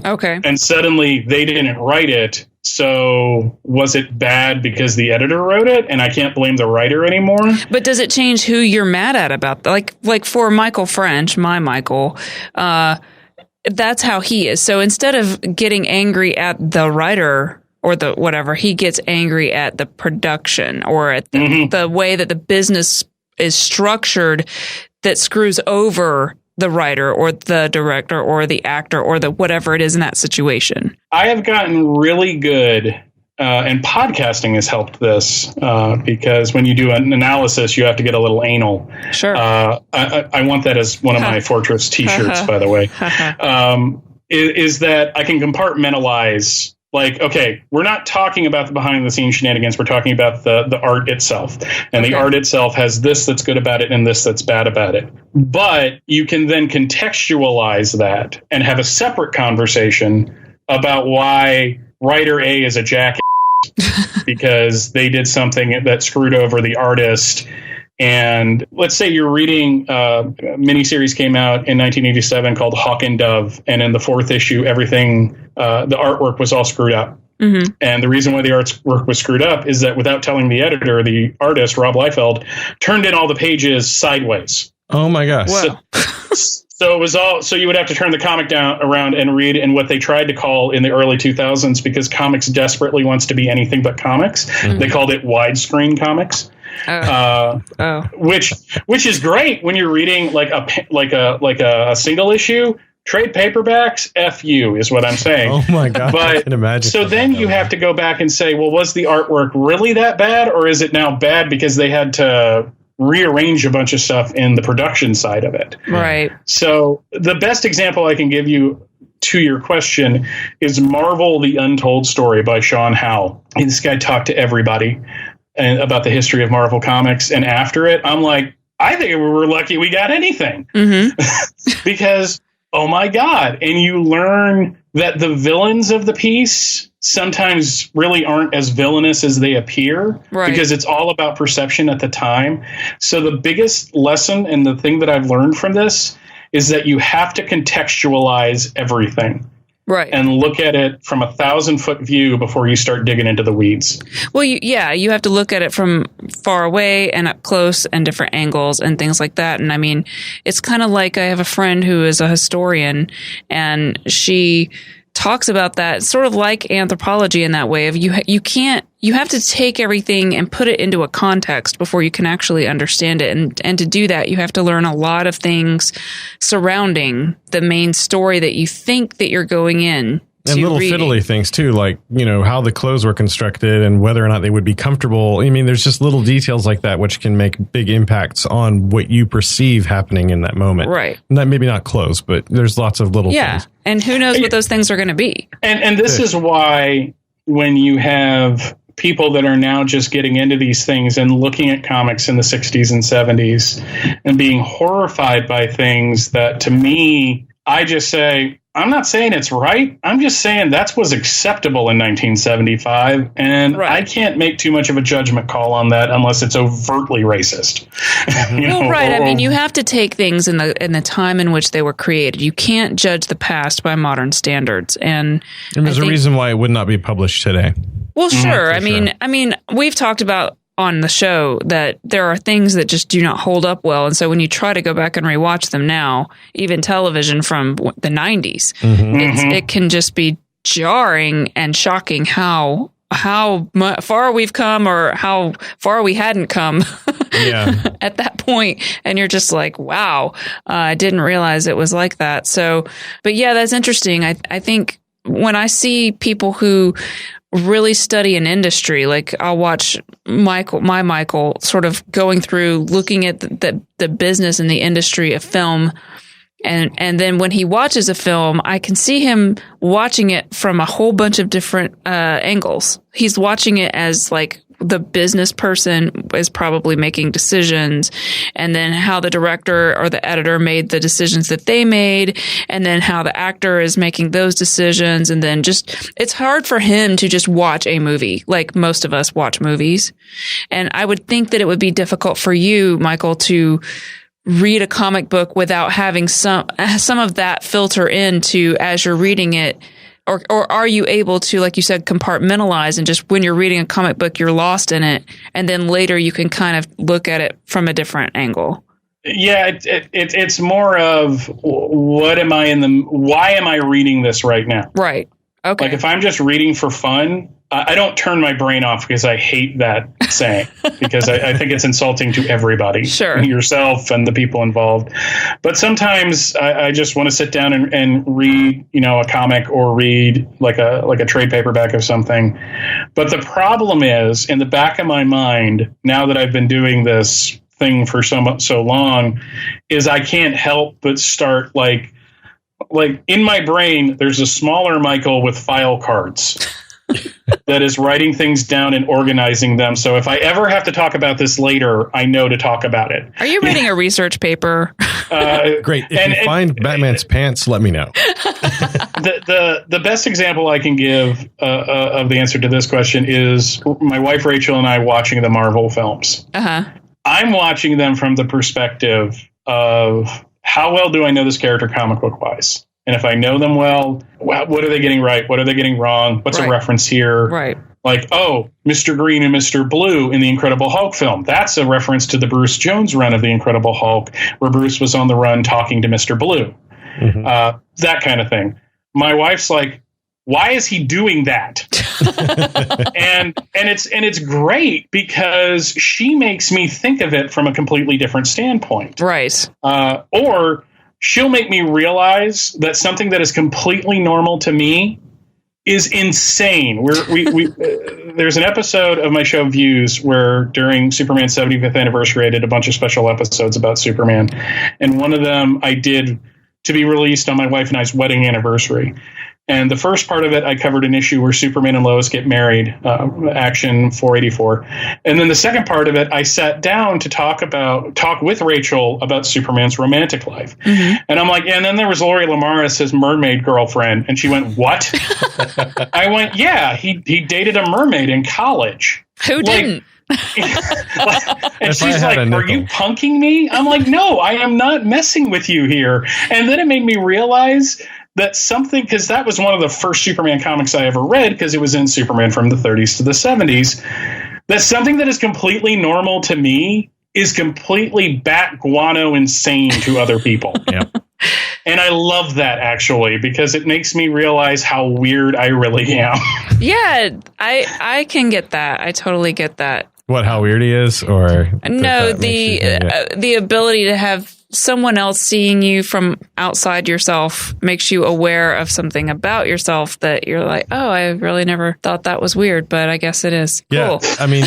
Speaker 1: Okay.
Speaker 3: And suddenly they didn't write it. So was it bad because the editor wrote it and I can't blame the writer anymore?
Speaker 1: But does it change who you're mad at about that? Like for Michael French, my Michael, that's how he is. So instead of getting angry at the writer or the whatever, he gets angry at the production or at the way that the business is structured that screws over the writer or the director or the actor or the whatever it is in that situation. I
Speaker 3: have gotten really good, and podcasting has helped this because when you do an analysis, you have to get a little anal.
Speaker 1: Sure.
Speaker 3: I want that as one of my Fortress t-shirts, by the way, is that I can compartmentalize. Like, okay, we're not talking about the behind-the-scenes shenanigans. We're talking about the art itself. And the art itself has this that's good about it and this that's bad about it. But you can then contextualize that and have a separate conversation about why writer A is a jackass because they did something that screwed over the artist. And let's say you're reading a miniseries came out in 1987 called Hawk and Dove. And in the 4th issue, everything, the artwork was all screwed up. And the reason why the artwork was screwed up is that without telling the editor, the artist, Rob Liefeld, turned in all the pages sideways.
Speaker 2: Oh, my gosh.
Speaker 1: Wow.
Speaker 3: So it was so you would have to turn the comic around and read in what they tried to call in the early 2000s, because comics desperately wants to be anything but comics. They called it widescreen comics. which is great when you're reading like a single issue. Trade paperbacks, F you is what I'm saying.
Speaker 2: Oh my God.
Speaker 3: But,
Speaker 2: I can imagine.
Speaker 3: So then you have to go back and say, well, was the artwork really that bad? Or is it now bad because they had to rearrange a bunch of stuff in the production side of it?
Speaker 1: Right.
Speaker 3: So the best example I can give you to your question is Marvel, The Untold Story by Sean Howe. And this guy talked to everybody about the history of Marvel Comics. And after it, I'm like, I think we were lucky we got anything. Because... oh my God. And you learn that the villains of the piece sometimes really aren't as villainous as they appear, because it's all about perception at the time. So the biggest lesson and the thing that I've learned from this is that you have to contextualize everything. Right. And look at it from 1,000-foot view before you start digging into the weeds.
Speaker 1: Well, you have to look at it from far away and up close and different angles and things like that. And I mean, it's kind of like I have a friend who is a historian, and she talks about that sort of like anthropology in that way of you have to take everything and put it into a context before you can actually understand it. And to do that, you have to learn a lot of things surrounding the main story that you think that you're going in.
Speaker 2: And little fiddly things too, like, how the clothes were constructed and whether or not they would be comfortable. I mean, there's just little details like that which can make big impacts on what you perceive happening in that moment. Right. Not, maybe not clothes, but there's lots of little things.
Speaker 1: And who knows what those things are going to be.
Speaker 3: And this is why when you have people that are now just getting into these things and looking at comics in the 60s and 70s and being horrified by things that, to me, I just say, I'm not saying it's right. I'm just saying that was acceptable in 1975, and I can't make too much of a judgment call on that unless it's overtly racist.
Speaker 1: I mean, you have to take things in the time in which they were created. You can't judge the past by modern standards, and
Speaker 2: there's a reason why it would not be published today.
Speaker 1: Well, sure. I mean, we've talked about on the show that there are things that just do not hold up well. And so when you try to go back and rewatch them now, even television from the 90s, it can just be jarring and shocking how far we've come or how far we hadn't come at that point. And you're just like, wow, I didn't realize it was like that. So, but yeah, that's interesting. I think when I see people who really study an industry, like I'll watch Michael sort of going through looking at the business and the industry of film. And then when he watches a film, I can see him watching it from a whole bunch of different angles. He's watching it as like the business person is probably making decisions, and then how the director or the editor made the decisions that they made, and then how the actor is making those decisions. And then just, it's hard for him to just watch a movie like most of us watch movies. And I would think that it would be difficult for you, Michael, to read a comic book without having some of that filter into as you're reading it. Or are you able to, like you said, compartmentalize, and just when you're reading a comic book, you're lost in it, and then later you can kind of look at it from a different angle?
Speaker 3: Yeah, it's more of why am I reading this right now? Right. Okay. Like if I'm just reading for fun, I don't turn my brain off because I hate that saying, because I think it's insulting to everybody, yourself and the people involved. But sometimes I just want to sit down and read, a comic or read like a trade paperback of something. But the problem is, in the back of my mind, now that I've been doing this thing for so long, is I can't help but start like in my brain, there's a smaller Michael with file cards that is writing things down and organizing them. So if I ever have to talk about this later, I know to talk about it.
Speaker 1: Are you reading a research paper?
Speaker 2: Great. If you find Batman's pants, let me know.
Speaker 3: The best example I can give of the answer to this question is my wife Rachel and I watching the Marvel films. Uh-huh. I'm watching them from the perspective of how well do I know this character comic book wise? And if I know them well, what are they getting right? What are they getting wrong? What's a reference here? Right. Like, Mr. Green and Mr. Blue in the Incredible Hulk film. That's a reference to the Bruce Jones run of the Incredible Hulk, where Bruce was on the run talking to Mr. Blue. Mm-hmm. That kind of thing. My wife's like, why is he doing that? and it's great because she makes me think of it from a completely different standpoint.
Speaker 1: Right.
Speaker 3: Or she'll make me realize that something that is completely normal to me is insane. There's an episode of my show Views where during Superman's 75th anniversary, I did a bunch of special episodes about Superman. And one of them I did to be released on my wife and I's wedding anniversary. And the first part of it, I covered an issue where Superman and Lois get married, Action 484. And then the second part of it, I sat down to talk with Rachel about Superman's romantic life. Mm-hmm. And I'm like, and then there was Lori Lamaris, his mermaid girlfriend. And she went, what? I went, yeah, he dated a mermaid in college.
Speaker 1: Who didn't?
Speaker 3: And she's like, are you punking me? I'm like, no, I am not messing with you here. And then it made me realize that something, because that was one of the first Superman comics I ever read, because it was in Superman from the 30s to the 70s, that something that is completely normal to me is completely bat guano insane to other people.
Speaker 2: Yep.
Speaker 3: And I love that, actually, because it makes me realize how weird I really am.
Speaker 1: Yeah, I can get that. I totally get that.
Speaker 2: What, how weird he is? Or
Speaker 1: no, the ability to have someone else seeing you from outside yourself makes you aware of something about yourself that you're like, oh, I really never thought that was weird, but I guess it is.
Speaker 2: Yeah,
Speaker 1: cool.
Speaker 2: I mean,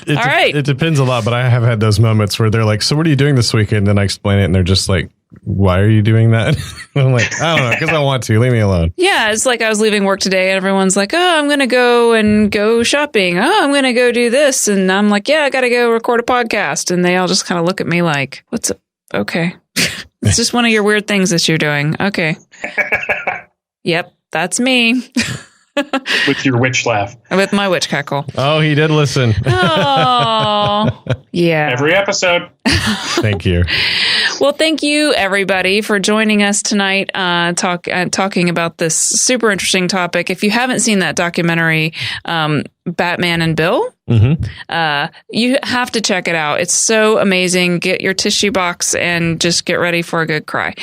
Speaker 2: it depends a lot, but I have had those moments where they're like, so what are you doing this weekend? And I explain it and they're just like, why are you doing that? I'm like, I don't know, because I want to. Leave me alone. Yeah,
Speaker 1: it's like I was leaving work today and everyone's like, oh, I'm going to go shopping. Oh, I'm going to go do this. And I'm like, yeah, I got to go record a podcast. And they all just kind of look at me like, what's up? Okay. It's just one of your weird things that you're doing. Okay. Yep, that's me.
Speaker 3: With your witch laugh.
Speaker 1: With my witch cackle.
Speaker 2: Oh, he did listen.
Speaker 1: Oh, yeah.
Speaker 3: Every episode.
Speaker 2: Thank you.
Speaker 1: Well, thank you, everybody, for joining us tonight, talking about this super interesting topic. If you haven't seen that documentary, Batman and Bill, you have to check it out. It's so amazing. Get your tissue box and just get ready for a good cry.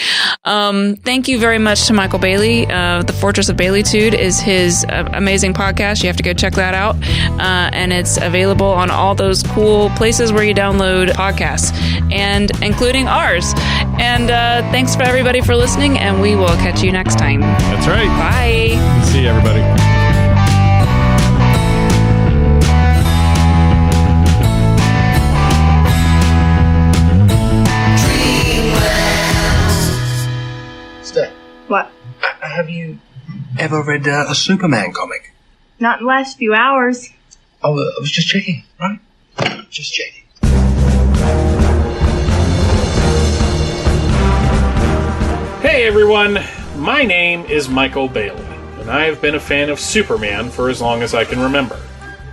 Speaker 1: Thank you very much to Michael Bailey. The Fortress of Baileytude is his amazing podcast. You have to go check that out. And it's available on all those cool places where you download podcasts, and including ours. And thanks for everybody for listening, and we will catch you next time.
Speaker 2: That's right.
Speaker 1: Bye.
Speaker 2: See you, everybody.
Speaker 4: What?
Speaker 5: Have you ever read a Superman comic?
Speaker 4: Not in the last few hours.
Speaker 5: Oh, I was just checking, right? Just checking.
Speaker 3: Hey everyone, my name is Michael Bailey, and I have been a fan of Superman for as long as I can remember.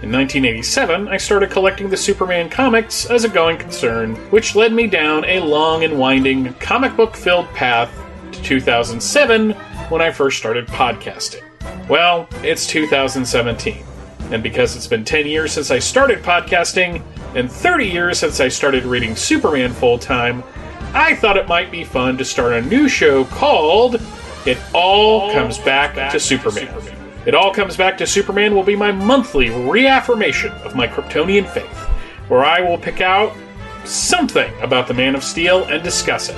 Speaker 3: In 1987, I started collecting the Superman comics as a going concern, which led me down a long and winding comic book-filled path to 2007, when I first started podcasting. Well, it's 2017, and because it's been 10 years since I started podcasting, and 30 years since I started reading Superman full-time, I thought it might be fun to start a new show called It All Comes Back to Superman. It All Comes Back to Superman will be my monthly reaffirmation of my Kryptonian faith, where I will pick out something about the Man of Steel and discuss it.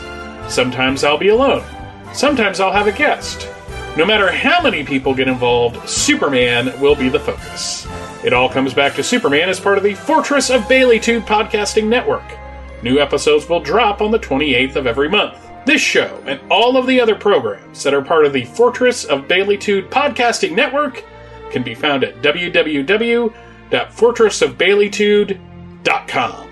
Speaker 3: Sometimes I'll be alone. Sometimes I'll have a guest. No matter how many people get involved, Superman will be the focus. It All Comes Back to Superman is part of the Fortress of Baileytude podcasting network. New episodes will drop on the 28th of every month. This show and all of the other programs that are part of the Fortress of Baileytude podcasting network can be found at www.fortressofbaileytude.com.